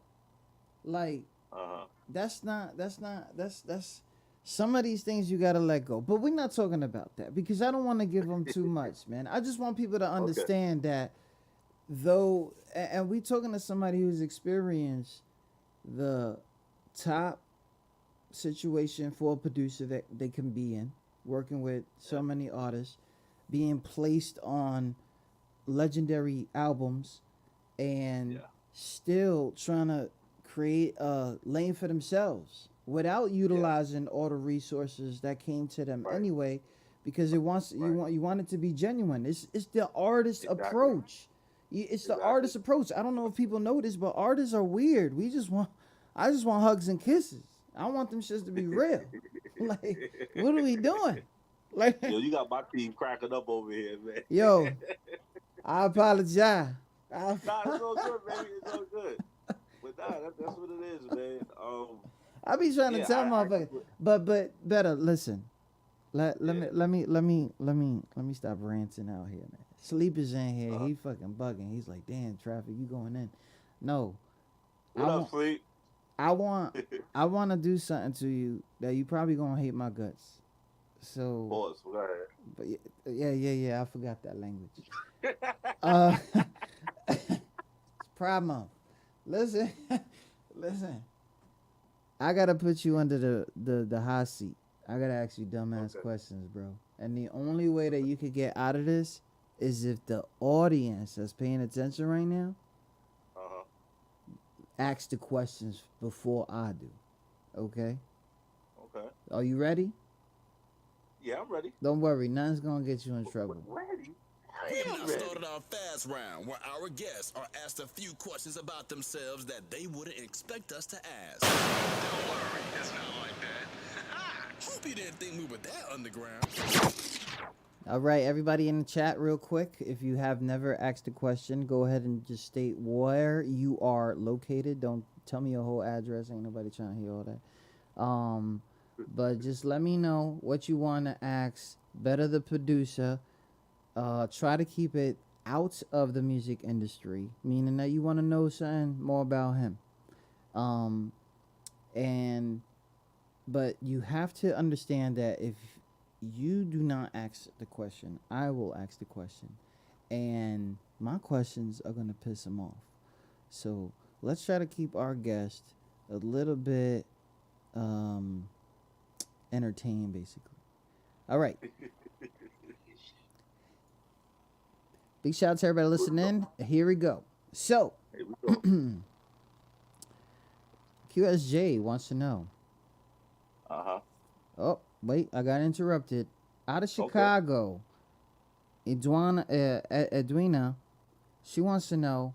Like, Uh huh. that's some of these things you gotta let go. But we're not talking about that because I don't want to give them too much, man. I just want people to Okay. understand that though, and we talking to somebody who's experienced the top situation for a producer that they can be in, working with so Yeah. many artists, being placed on legendary albums, and Yeah. still trying to create a lane for themselves without Yeah. utilizing all the resources that came to them Right. anyway, because it wants Right. you want it to be genuine. It's the artist Exactly. approach. It's the Exactly. artist approach. I don't know if people know this, but artists are weird. I just want hugs and kisses. I want them shits to be real. Like, what are we doing? Like, Yo, you got my team cracking up over here, man. yo, I apologize. Nah, it's all good, baby. It's all good. But nah, that's what it is, man. I be trying to Yeah, tell I motherfuckers, but better listen. yeah. Let me stop ranting out here, man. Sleep is in here. Uh, He fucking bugging. He's like, damn, traffic, you going in? No, I what up, want, Sleep? I want, I want to do something to you that you probably gonna hate my guts. So, Pause. Go ahead. but yeah. I forgot that language. Uh, it's Pride Month. Listen, listen. I gotta put you under the hot seat. I gotta ask you dumbass Okay. questions, bro. And the only way that you could get out of this is if the audience that's paying attention right now Uh-huh. asks the questions before I do. Okay? Okay. Are you ready? Yeah, I'm ready. Don't worry, nothing's gonna get you in trouble. Ready? We I have am now ready. started our fast round, where our guests are asked a few questions about themselves that they wouldn't expect us to ask. Don't worry, it's not like that. Hope you didn't think we were that underground. All right, everybody in the chat, real quick. If you have never asked a question, go ahead and just state where you are located. Don't tell me your whole address. Ain't nobody trying to hear all that. But just let me know what you want to ask. Better the producer. Try to keep it out of the music industry, meaning that you want to know something more about him. Um, and but you have to understand that if you do not ask the question, I will ask the question, and my questions are gonna piss him off. So let's try to keep our guest a little bit entertained, basically. All right. Big shout out to everybody listening. Here we go. So, Here we go. QSJ wants to know. Uh-huh. Oh, wait, I got interrupted. Out of Okay. Chicago, Edwina, she wants to know,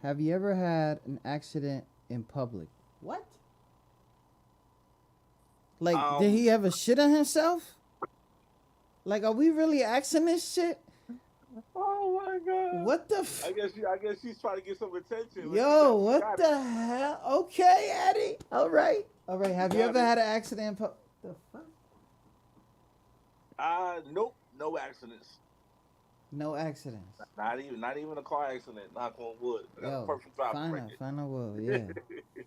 have you ever had an accident in public? What? Like, did he ever shit on himself? Like, are we really asking this shit? Oh my god. What the? I guess she's trying to get some attention. But Yo, she what got it. the hell? Okay, Eddie. All right. All right. She Have you got ever it. had an accident? The fuck? Nope, no accidents. No accidents. Not even a car accident. Knock on wood. I got a Yo, perfect driving record. final word. Yeah.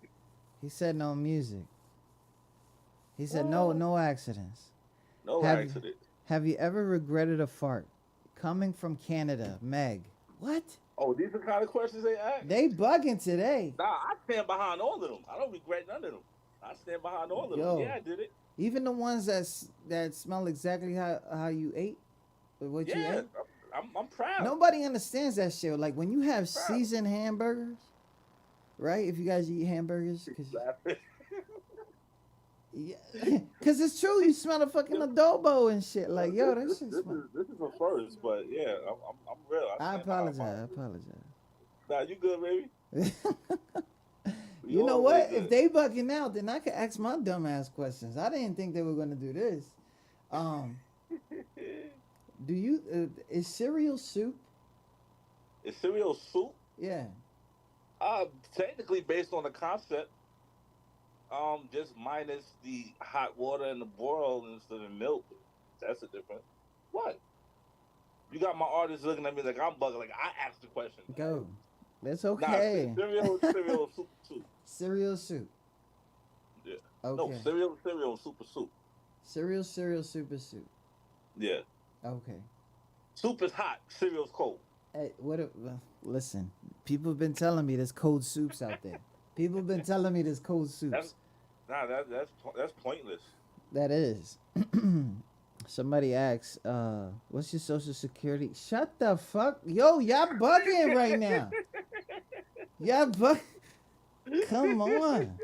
He said no music. He said Oh, no accidents. no Have accident. Have you ever regretted a fart? Coming from Canada, Meg. What? Oh, these are the kind of questions they ask. They bugging today. Nah, I stand behind all of them. I don't regret none of them. I stand behind all of them. Yo, Yeah, I did it. even the ones that smell exactly how you ate, or what you Yeah, ate. I'm proud. Nobody understands that shit. Like when you have Proud. seasoned hamburgers, right? If you guys eat hamburgers, Laughing. yeah, cause it's true. You smell the fucking adobo and shit. Like yo, that this, shit this smell. is this is a first, but yeah, I'm real. I I stand behind apologize. I mine. apologize. Nah, you good, baby? We You know all really what? If good. they bugging out, then I could ask my dumbass questions. I didn't think they were gonna do this. Um, do you is cereal soup? Is cereal soup? Yeah. Technically based on the concept. Just minus the hot water and the boil instead of milk. That's a difference. What? You got my artist looking at me like I'm bugging. Like I asked the question. Go. That's Nah, okay. cereal, soup. Cereal soup. Yeah. Okay. No, cereal, super soup. Cereal, super soup. Yeah. Okay. Soup is hot. Cereal's cold. Hey, listen, people have been telling me there's cold soups out there. People have been telling me there's cold soups. That's pointless. That is. Somebody asks, what's your social security? Shut the fuck. Yo, y'all bugging right now. Y'all bug. Come on.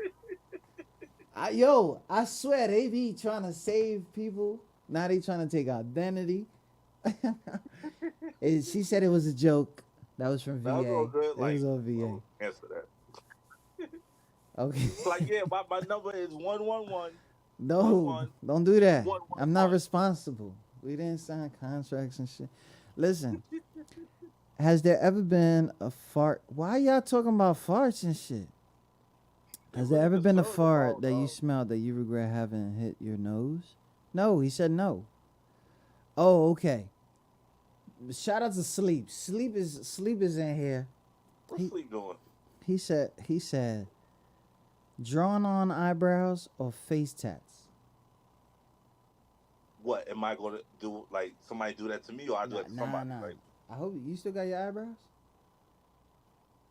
I swear they be trying to save people. Now they trying to take identity. She said it was a joke. That was from VA. That was all good. It was on VA. Oh, answer that. Okay. It's like, yeah, my number is 111. No, don't do that. One, I'm not one. responsible. We didn't sign contracts and shit. Listen, has there ever been a fart? Why y'all talking about farts and shit? Has there ever been a fart that you smelled that you regret having hit your nose? No, he said no. Oh, okay. Shout out to Sleep. Sleep is in here. What's Sleep doing? He said, drawn on eyebrows or face tats? What am I going to do? Like somebody do that to me, or I do that to somebody? Nah. Like, I hope you still got your eyebrows.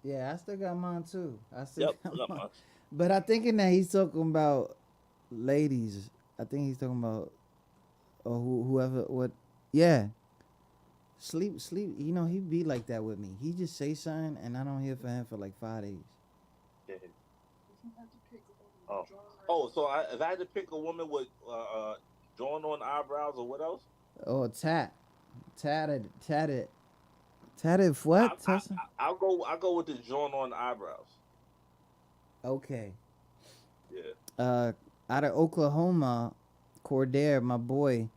Yeah, I still got mine too. I still yep. got mine. But I'm thinking that he's talking about ladies. I think he's talking about or whoever. What? Yeah. Sleep. You know he be like that with me. He just say something and I don't hear from him for like 5 days. yeah. Oh, so if I had to pick a woman with drawn on eyebrows or what else? Oh, tatted. What? I'll go with the drawn on eyebrows. Okay. Yeah. Out of Oklahoma, Cordair, my boy,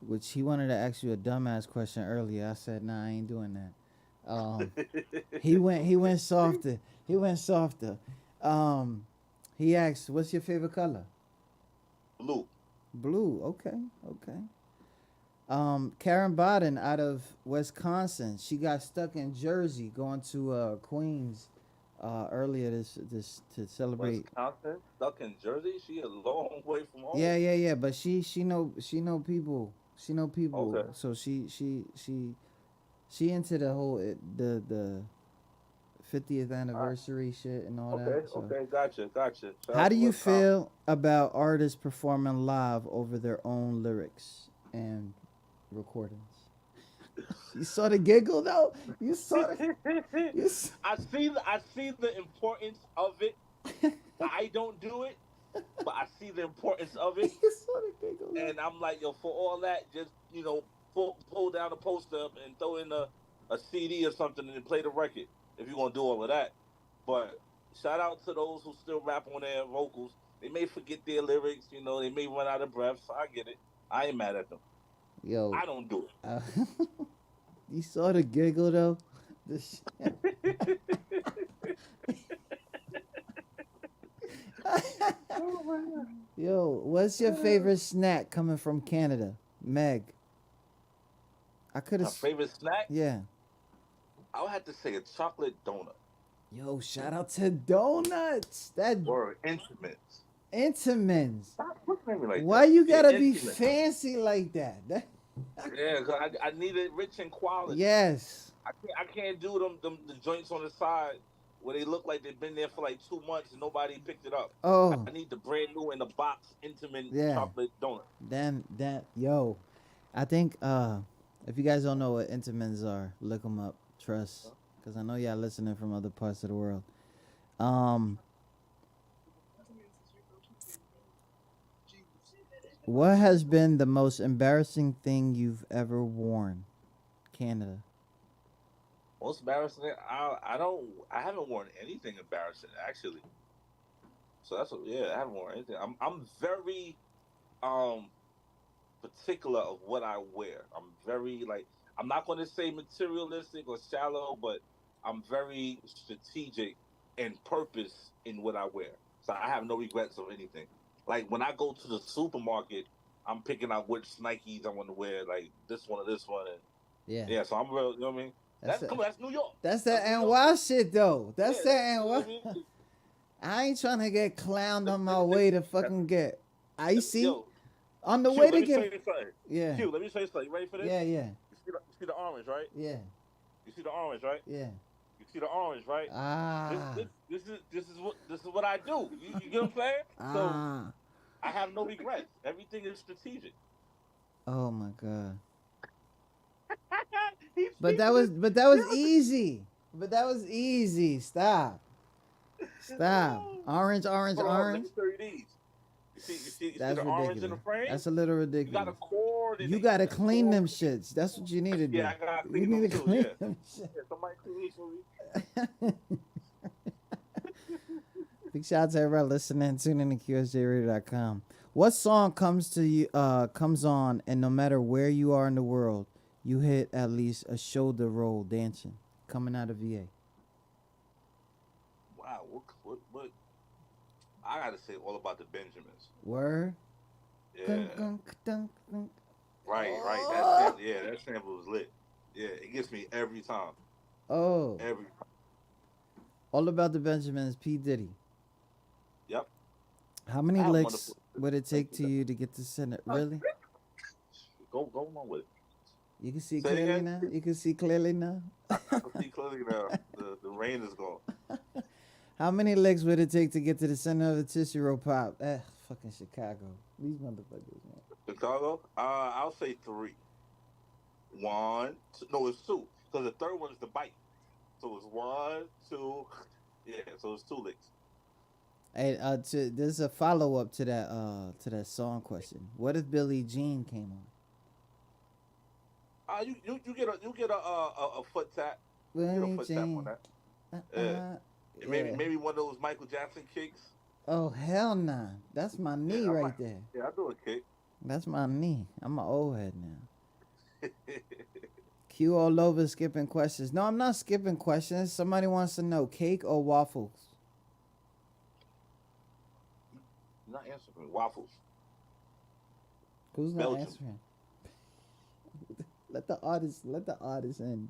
which he wanted to ask you a dumbass question earlier. I said, nah, I ain't doing that. He went softer. He asked, what's your favorite color? Blue. Okay. Karen Biden out of Wisconsin. She got stuck in Jersey going to Queens earlier this to celebrate. Wisconsin, stuck in Jersey. She a long way from home. Yeah. But she know people. She know people. Okay. So she into the whole the 50th anniversary shit and all that. So. Okay, gotcha. How do you feel about artists performing live over their own lyrics and recordings? You saw the giggle though. You saw the. I see the importance of it. I don't do it, but I see the importance of it. You saw the giggle. And I'm like, yo, for all that, just pull down a poster and throw in a CD or something and play the record if you're gonna do all of that. But shout out to those who still rap on their vocals. They may forget their lyrics, they may run out of breath. So I get it. I ain't mad at them. Yo, I don't do it. You saw the giggle though. The Oh my god. Yo, what's your favorite snack coming from Canada, Meg? I could My have. favorite snack? Yeah. I would have to say a chocolate donut Yo, shout out to donuts. That or Intimate. Intamins. Stop looking at me like Why that. you Yeah, gotta be Intimate. fancy like that? Yeah, 'cause I need it rich in quality. Yes. I can't do them the joints on the side where they look like they've been there for like 2 months and nobody picked it up. Oh, I need the brand new in the box Intimate yeah. chocolate donut. Then that yo, I think if you guys don't know what Intamins are, look them up. Trust, because I know y'all listening from other parts of the world. Um, what has been the most embarrassing thing you've ever worn? Canada. Most embarrassing. I haven't worn anything embarrassing actually. So yeah. I haven't worn anything. I'm very um particular of what I wear. I'm very like I'm not going to say materialistic or shallow, but I'm very strategic and purpose in what I wear. So I have no regrets of anything. Like when I go to the supermarket, I'm picking out which Nikes I want to wear, like this one or this one, and Yeah. yeah. So I'm real. You know what I mean? That's Come on, that's New York. that's that New York. NY shit though. That's Yeah, that you know NY. what I mean? I ain't trying to get clowned on my way to fucking get icy Yo, on the Q, way let to me show get. you something. Yeah. Q, let me show you something. You ready for this? Yeah. Yeah. You see the orange, right? Yeah. You see the orange, right? Yeah. You see the orange, right? Ah. This is what I do. You get what I'm saying? So Ah. I have no regrets. Everything is strategic. Oh my god. He's But that was easy. But that was easy. Stop. Stop. Orange, orange, Hold on, let orange. me show you these. You see That's the orange in the ridiculous. frame? That's a little You ridiculous. gotta coordinate. You gotta That's clean them coordinate. shits. That's what you need to do. Yeah, I gotta You clean them need to too. clean Yeah. them shit. Yeah, somebody clean these for me. Big shout out to everybody listening. Tune in to QSJRadio.com. What song comes to you? Comes on, and no matter where you are in the world, you hit at least a shoulder roll dancing. Coming out of VA. Wow, what? I gotta say all about the Benjamins. Word. Yeah. Gung, gung, dunk, dunk. Right. Oh. That sample was lit. Yeah, it gets me every time. Oh. Every All about the Benjamins. P Diddy. Yep. How many I have licks wonderful. would it take to you to get to center? Really? Go along with it. You can see Say it clearly again? now. You can see clearly now. I can see clearly now. The rain is gone. How many licks would it take to get to the center of the Tootsie Roll Pop? Fucking Chicago. These motherfuckers, man. Chicago? I'll say 3. 1, 2, no, it's 2. Because the third one is the bite. So it's 1, 2. Yeah, so it's 2 licks. Hey, there's a follow up to that song question. What if Billie Jean came on? You get a foot tap. You get a Billie foot tap on Jean. that. Uh, Yeah. Maybe one of those Michael Jackson kicks. Oh hell nah. That's my knee I right might- there. Yeah, I do a kick. That's my knee. I'm an old head now. Q all over skipping questions. No, I'm not skipping questions. Somebody wants to know cake or waffles. You're not answering me. Waffles. Who's not Belgium. answering? Let the artist in.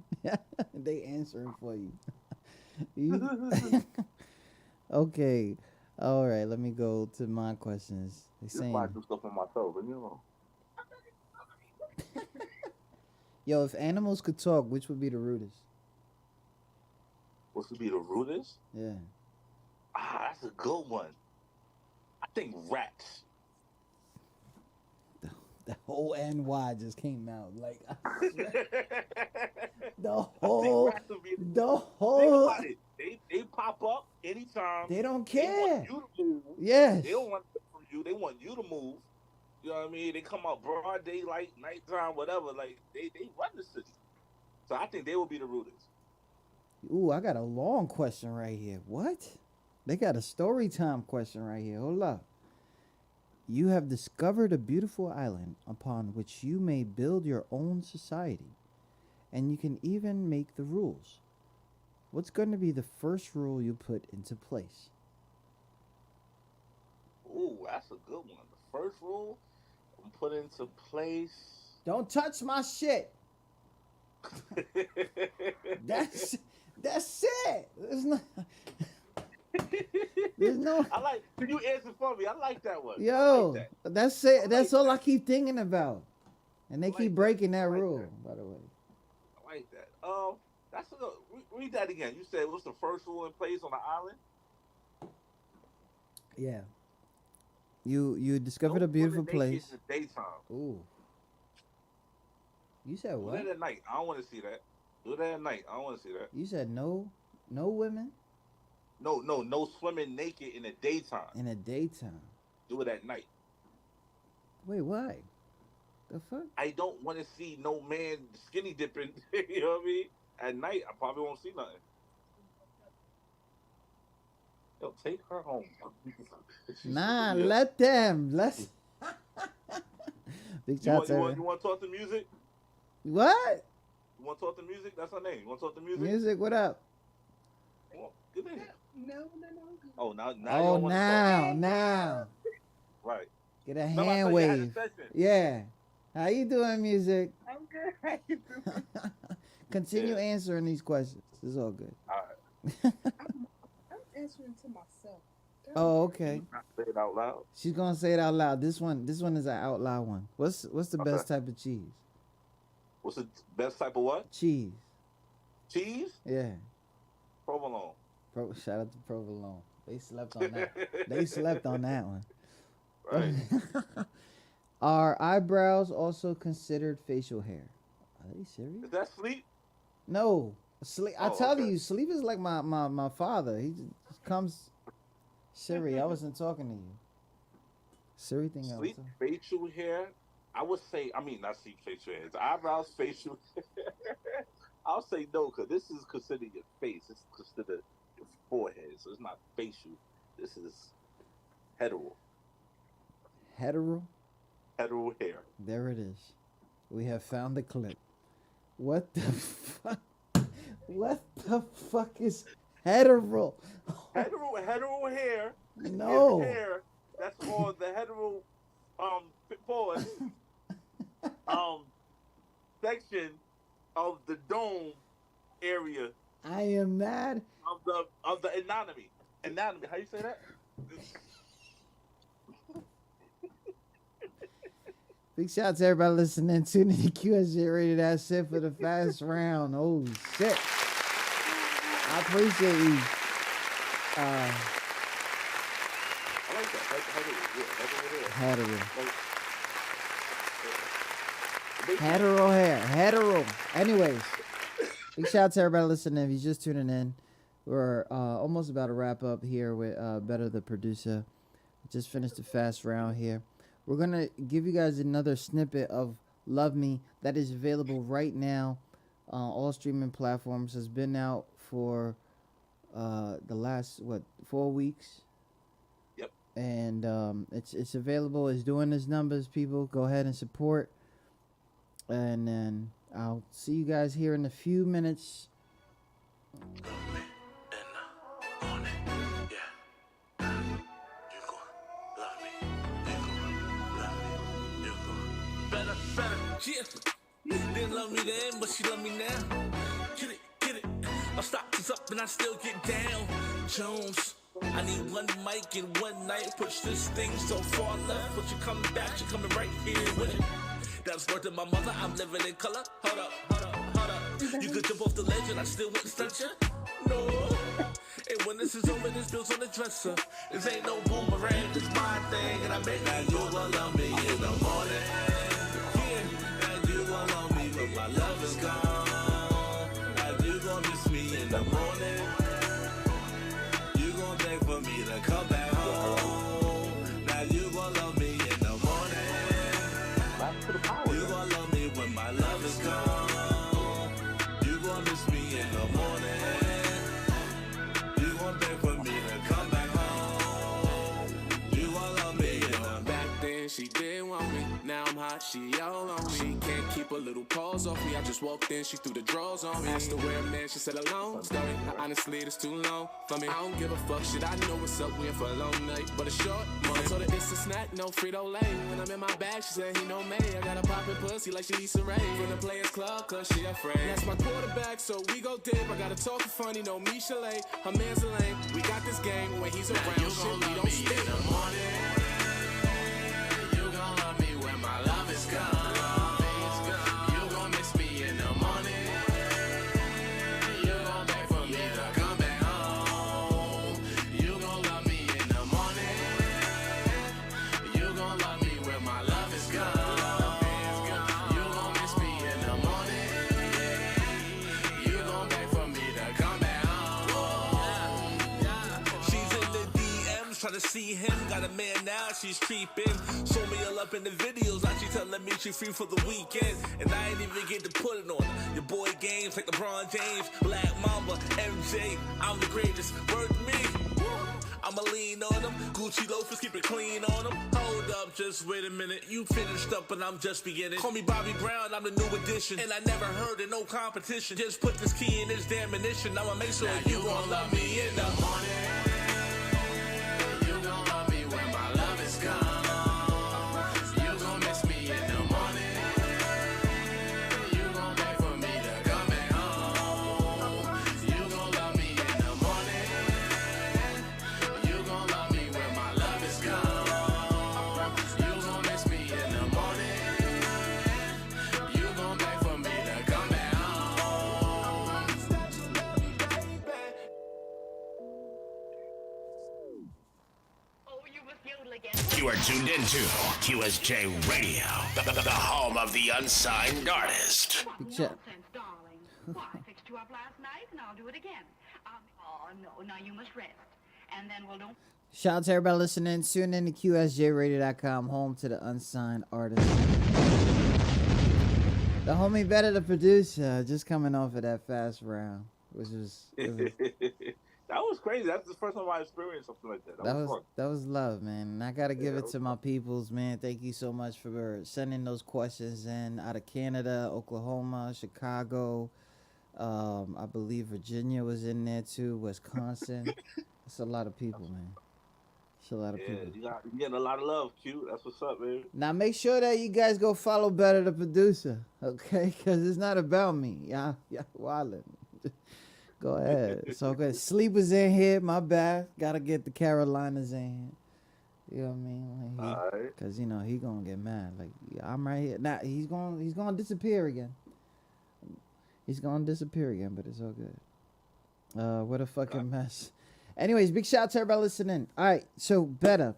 They answering for you. Okay. All right, let me go to my questions. They This saying, might do stuff on my toe, but you know. yo, if animals could talk, which would be the rudest? What's to be the rudest? Yeah. That's a good one. I think rats. The whole NY just came out. Like, the I think whole, rats would be the Think whole, about it. They pop up anytime. they don't They care. want you to move. Yes. They don't want it from you. They want you to move. You know what I mean? They come out broad daylight, nighttime, whatever. Like they run the city. So I think they will be the rudest. Ooh, I got a long question right here. What? They got a story time question right here. Hold up. You have discovered a beautiful island upon which you may build your own society. and you can even make the rules. What's going to be the first rule you put into place? Ooh, that's a good one. The first rule I'm put into place. Don't touch my shit. That's it. There's no. I like. You answer for me. I like that one. I Yo, like that. that's it. I That's like all that. I keep thinking about. And they I like keep that. breaking I that like rule, that. by the way. I like that. That's a good. Read that again. You said what's the first rule in place on the island? Yeah. You discovered Don't a beautiful put it naked place. in the daytime. Ooh. You said Do what? that at night. I don't want to see that. Do that at night. I don't want to see that. You said no women No swimming naked in the daytime. in the daytime. Do it at night. Wait, why? The fuck? I don't want to see no man skinny dipping. You know what I mean? At night, I probably won't see nothing. Yo, take her home. Nah, Yeah. let them. Let's. Big You shots want to talk to music? What? You want to talk to music? That's her name. You want to talk to music? Music, what up? Well, get in. No. Oh, now you Oh, don't want to talk. now. Right. Get a Remember I hand told you I had a wave. session? Yeah. How you doing, music? I'm good. How you doing? Continue Yeah. answering these questions. It's all good. All right. I'm answering to myself. Oh, okay. Not say it out loud. She's gonna say it out loud. This one is an out loud one. What's the Okay. best type of cheese? What's the best type of what? Cheese. Cheese? Yeah. Provolone. Shout out to Provolone. They slept on that. They slept on that one. Right. Are eyebrows also considered facial hair? Are they serious? Is that sleep? No. Sleep. I Oh, tell okay. you, sleep is like my father. He just comes. Siri, I wasn't talking to you. Siri thing. Sleep facial hair. I would say. I mean, not sleep facial hair. It's eyebrows facial. I'll say no because this is considered your face. It's considered your forehead, so it's not facial. This is hetero. Hetero. Hetero hair. There it is. We have found the clip. What the fuck? What the fuck is hetero? Hetero hair. No. Is hair that's on the hetero pause section of the dome area I am mad. of the anatomy. Anatomy. How you say that? Big shout out to everybody listening. Tune in to QSJ Radio. That's it for the fast round. Oh shit. I appreciate you. I like that. Hetero. Yeah, Hetero hair. Hetero. Anyways, big shout out to everybody listening. If you're just tuning in, we're almost about to wrap up here with Betta the producer. Just finished the fast round here. We're going to give you guys another snippet of Love Me that is available right now on all streaming platforms. Has been out for the last, 4 weeks? Yep. And it's available. It's doing its numbers, people. Go ahead and support. And then I'll see you guys here in a few minutes. Better, yeah. Didn't love me then, but she love me now. Get it. I stop this up and I still get down. Jones, I need one mic and one night. Push this thing so far left, but you coming back, you coming right here with it. That's word to my mother, I'm living in color. Hold up. You could jump off the ledge and I still wouldn't stunt you. No. And when this is over, this bill's on the dresser. This ain't no boomerang, it's my thing. And I bet that you will love me in the morning. And you gon' love me when my love is gone. And you gon' miss me in the morning. You gon' beg for me to come back home. Now you gon' love me in the morning. You gon' love me when my love is gone. You gon' miss me in the morning. You gon' beg for me to come back home. You gon' love me in the back then she didn't want me. Now I'm hot, she all on me. She can't keep keep a little paws off me. I just walked in, she threw the drawers on me. Asked her where a man, she said alone. Story, honestly, it's too long for me. I don't give a fuck, shit, I know what's up. We in for a long night, but a short one. I told her it's a snack, no Frito-Lay. When I'm in my bag, she said he know me. I got a poppin' pussy like she Issa Rae. From the Players Club, cause she afraid. That's my quarterback, so we go dip. I gotta talk funny, no Misha Lay. Her man's a lame. We got this game when he's around. Now you shit, we don't stay in the morning. You gon' love me when my love is gone. Trying to see him, got a man now, she's creeping. Show me all up in the videos, like she telling me she free for the weekend. And I ain't even get to put it on her. Your boy games like LeBron James, Black Mamba, MJ, I'm the greatest, word to me. I'ma lean on them, Gucci loafers, keep it clean on them. Hold up, just wait a minute, you finished up and I'm just beginning. Call me Bobby Brown, I'm the new addition. And I never heard of no competition. Just put this key in this damn ignition, I'ma make sure you gon' love me in the morning. You are tuned into QSJ Radio, the home of the unsigned artist. What nonsense, darling. Why, I fixed you up last night, and I'll do it again. Oh, no, now you must rest. And then we'll don't... Shout out to everybody listening. Tune in to QSJRadio.com, home to the unsigned artist. The homie Betta, the producer, just coming off of that fast round, which was... That was crazy. That's the first time I experienced something like that. That was love, man. And I gotta give it to my peoples, man. Thank you so much for sending those questions in out of Canada, Oklahoma, Chicago. I believe Virginia was in there too. Wisconsin. It's a lot of people, man. It's a lot of people. You're getting a lot of love, Q. That's what's up, man. Now make sure that you guys go follow Betta, the producer, okay? Because it's not about me. Y'all wildin'. Go ahead. So good. Sleepers in here. My bad. Gotta get the Carolinas in here. You know what I mean? Like All right. Cause you know he gonna get mad. Like I'm right here. Now he's gonna disappear again. He's gonna disappear again, but it's all good. What a fucking mess. Anyways, big shout out to everybody listening. All right. So Betta,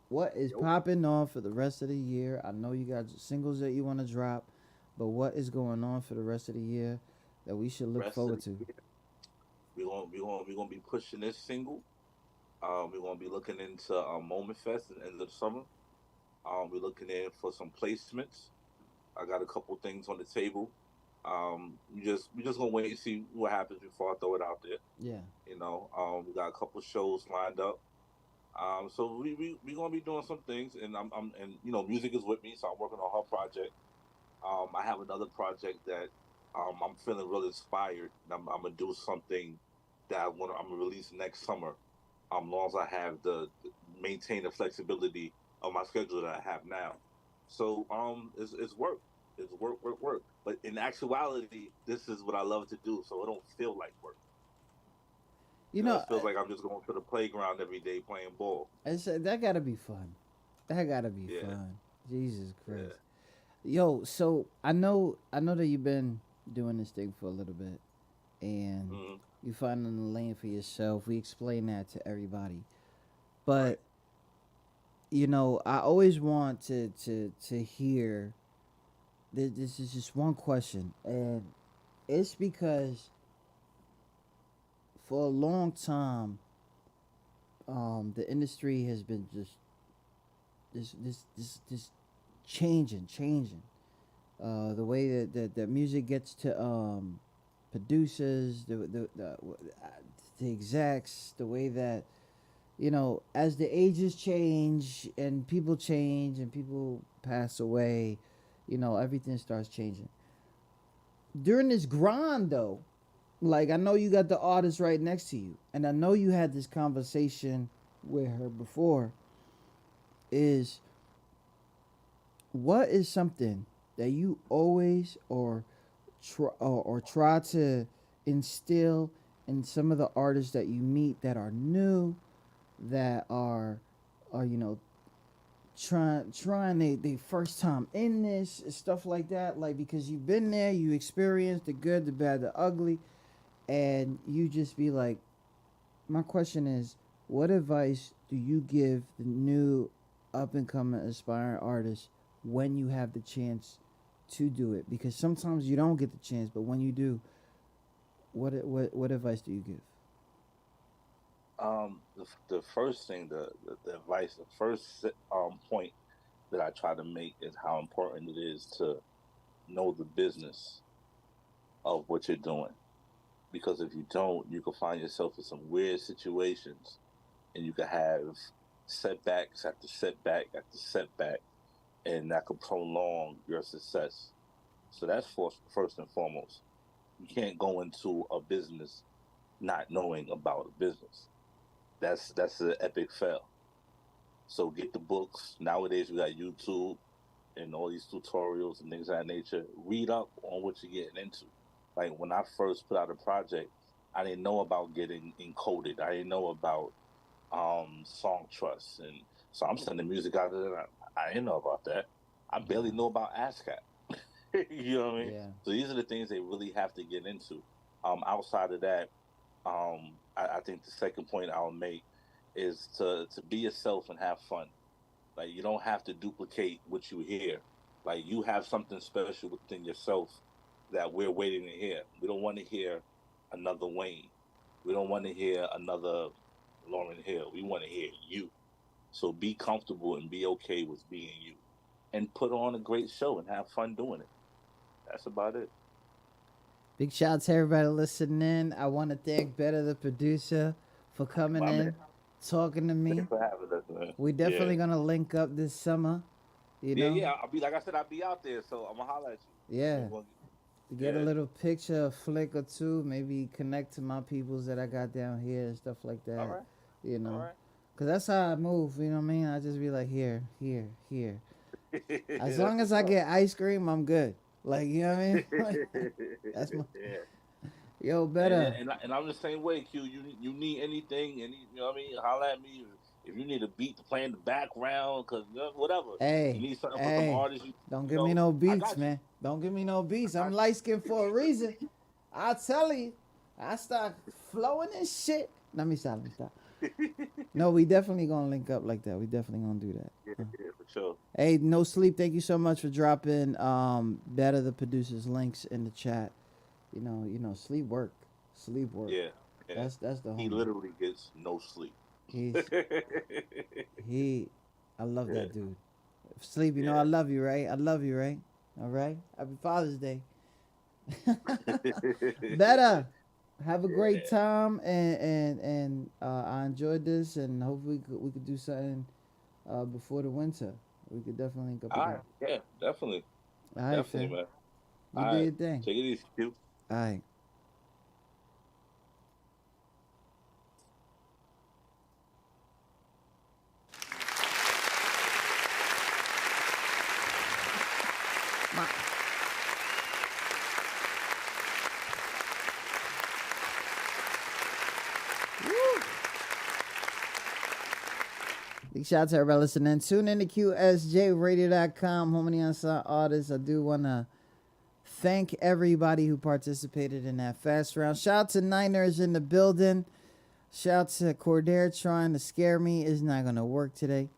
what is popping off for the rest of the year? I know you got singles that you want to drop, but what is going on for the rest of the year that we should look forward to? We're gonna be pushing this single. We're gonna be looking into Moment Fest at the end of the summer. We're looking in for some placements. I got a couple things on the table. We just gonna wait and see what happens before I throw it out there. Yeah. You know, we got a couple shows lined up. So we gonna be doing some things, and I'm and you know, music is with me, so I'm working on her project. I have another project that I'm feeling really inspired. I'm gonna do something that I'm gonna release next summer. Long as I have the maintain the flexibility of my schedule that I have now. So it's work. It's work. But in actuality, this is what I love to do, so it don't feel like work. You know, it feels like I'm just going to the playground every day playing ball. That gotta be fun. That gotta be fun. Jesus Christ. Yeah. Yo, so I know that you've been doing this thing for a little bit, and you finding the lane for yourself. We explain that to everybody, but you know, I always want to hear. This is just one question, and it's because for a long time, the industry has been just changing. The way that music gets to producers, the execs, the way that, you know, as the ages change and people pass away, everything starts changing. During this grind, though, like I know you got the artist right next to you, and I know you had this conversation with her before. Is what is something that you always try to instill in some of the artists that you meet that are new, that are trying they first time in this stuff like that, like because you've been there, you experienced the good, the bad, the ugly, and you just be like, my question is, what advice do you give the new up and coming aspiring artists when you have the chance to do it? Because sometimes you don't get the chance, but when you do, what advice do you give? The first thing, the advice, the first point that I try to make is how important it is to know the business of what you're doing. Because if you don't, you can find yourself in some weird situations, and you can have setbacks after setback after setback, and that could prolong your success. So that's first and foremost. You can't go into a business not knowing about a business. That's an epic fail. So get the books. Nowadays we got YouTube and all these tutorials and things of that nature. Read up on what you're getting into. Like when I first put out a project, I didn't know about getting encoded. I didn't know about song trust, and so I'm sending music out there. I didn't know about that. I barely know about ASCAP. You know what I mean? Yeah. So these are the things they really have to get into. Outside of that, I think the second point I'll make is to be yourself and have fun. Like you don't have to duplicate what you hear. Like you have something special within yourself that we're waiting to hear. We don't want to hear another Wayne. We don't want to hear another Lauren Hill. We want to hear you. So be comfortable and be okay with being you, and put on a great show and have fun doing it. That's about it. Big shout out to everybody listening. I want to thank Betta, the producer, for coming My in, man. talking to me. Thanks for having us, man. We definitely Yeah. gonna link up this summer. You Yeah, know, yeah. I'll be like I said, I'll be out there, so I'm gonna holler at you. yeah. We'll- To get a Yeah. little picture, a flick or two, maybe connect to my peoples that I got down here and stuff like that. All right. You All know, right. cause that's how I move. You know what I mean? I just be like here, here, here. As That's long as what's I up. get ice cream, I'm good. Like you know what I mean? Like, that's my Yeah. yo And, Better. and I'm the same way, Q. You need anything, you know what I mean? Holla at me if you need a beat to play in the background, cause whatever. You Hey, need something for some hey, artists. don't You give me know, no I beats, got you. man. Don't give me no beats. I I'm got light skinned for a reason. I tell you, I start flowing and shit. Let me stop. Let me stop. you. No, we definitely gonna link up like that. We definitely gonna do that. Yeah, yeah, for sure. Hey, no sleep. Thank you so much for dropping Better the producers links in the chat. Sleep work. Sleep work. Yeah, yeah. That's the He homie. literally gets no sleep. He's he I love Yeah, that dude. Sleep, I yeah. love you, right? I love you, right? All right. Happy Father's Day. Better. Have a great Yeah. time, and I enjoyed this, and hopefully we could do something before the winter. We could definitely link up All again. right. Yeah, definitely. All right, Definitely, fam. man. You All do right. your thing. Take it easy, Q. All right. Big shout out to everybody listening. Tune in to QSJRadio.com, home of the unsigned artists. I do want to thank everybody who participated in that fast round. Shout out to Niners in the building. Shout out to Cordair trying to scare me. It's not going to work today.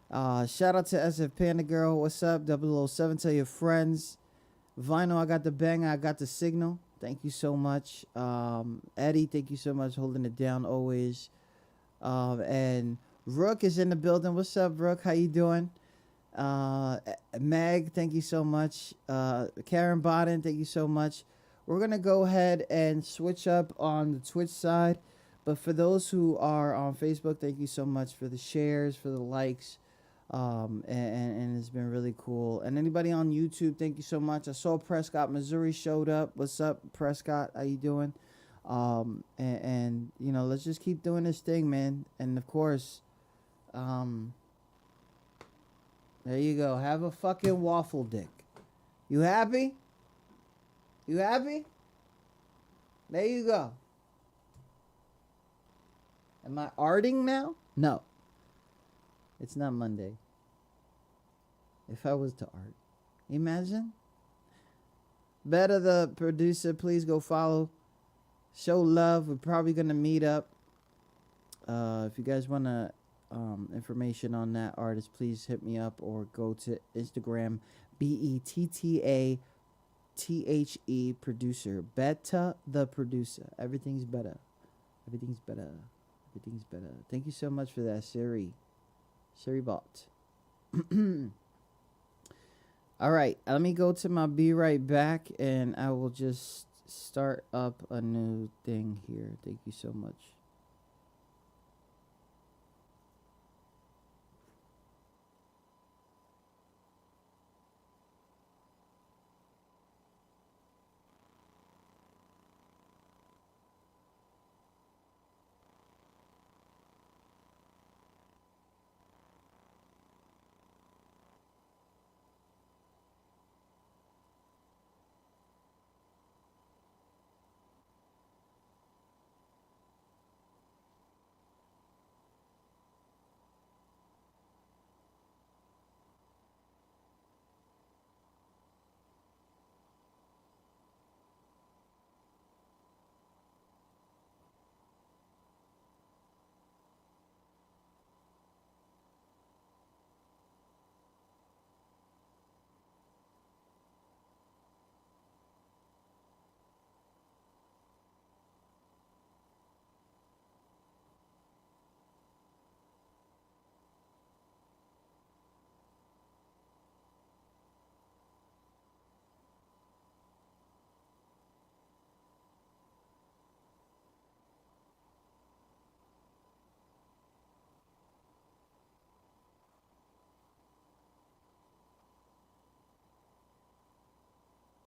Shout out to SF Panda Girl. What's up? 007. Tell your friends. Vinyl, I got the banger. I got the signal. Thank you so much. Eddie, thank you so much holding it down always. And Rook is in the building. What's up, Rook? How you doing? Meg, thank you so much. Karen Bodden, thank you so much. We're going to go ahead and switch up on the Twitch side. But for those who are on Facebook, thank you so much for the shares, for the likes. And it's been really cool. And anybody on YouTube, thank you so much. I saw Prescott, Missouri showed up. What's up, Prescott? How you doing? And you know, let's just keep doing this thing, man. And of course, there you go. Have a fucking waffle dick. You happy? You happy? There you go. Am I arting now? No. It's not Monday. If I was to art. Imagine. Betta, the producer, please go follow. Show love. We're probably going to meet up. If you guys want information on that artist, please hit me up or go to Instagram. BETTATHE producer. Betta the producer. Everything's better. Everything's better. Everything's better. Thank you so much for that, Siri. Siri bot. All right, let me go to my be right back, and I will just start up a new thing here. Thank you so much.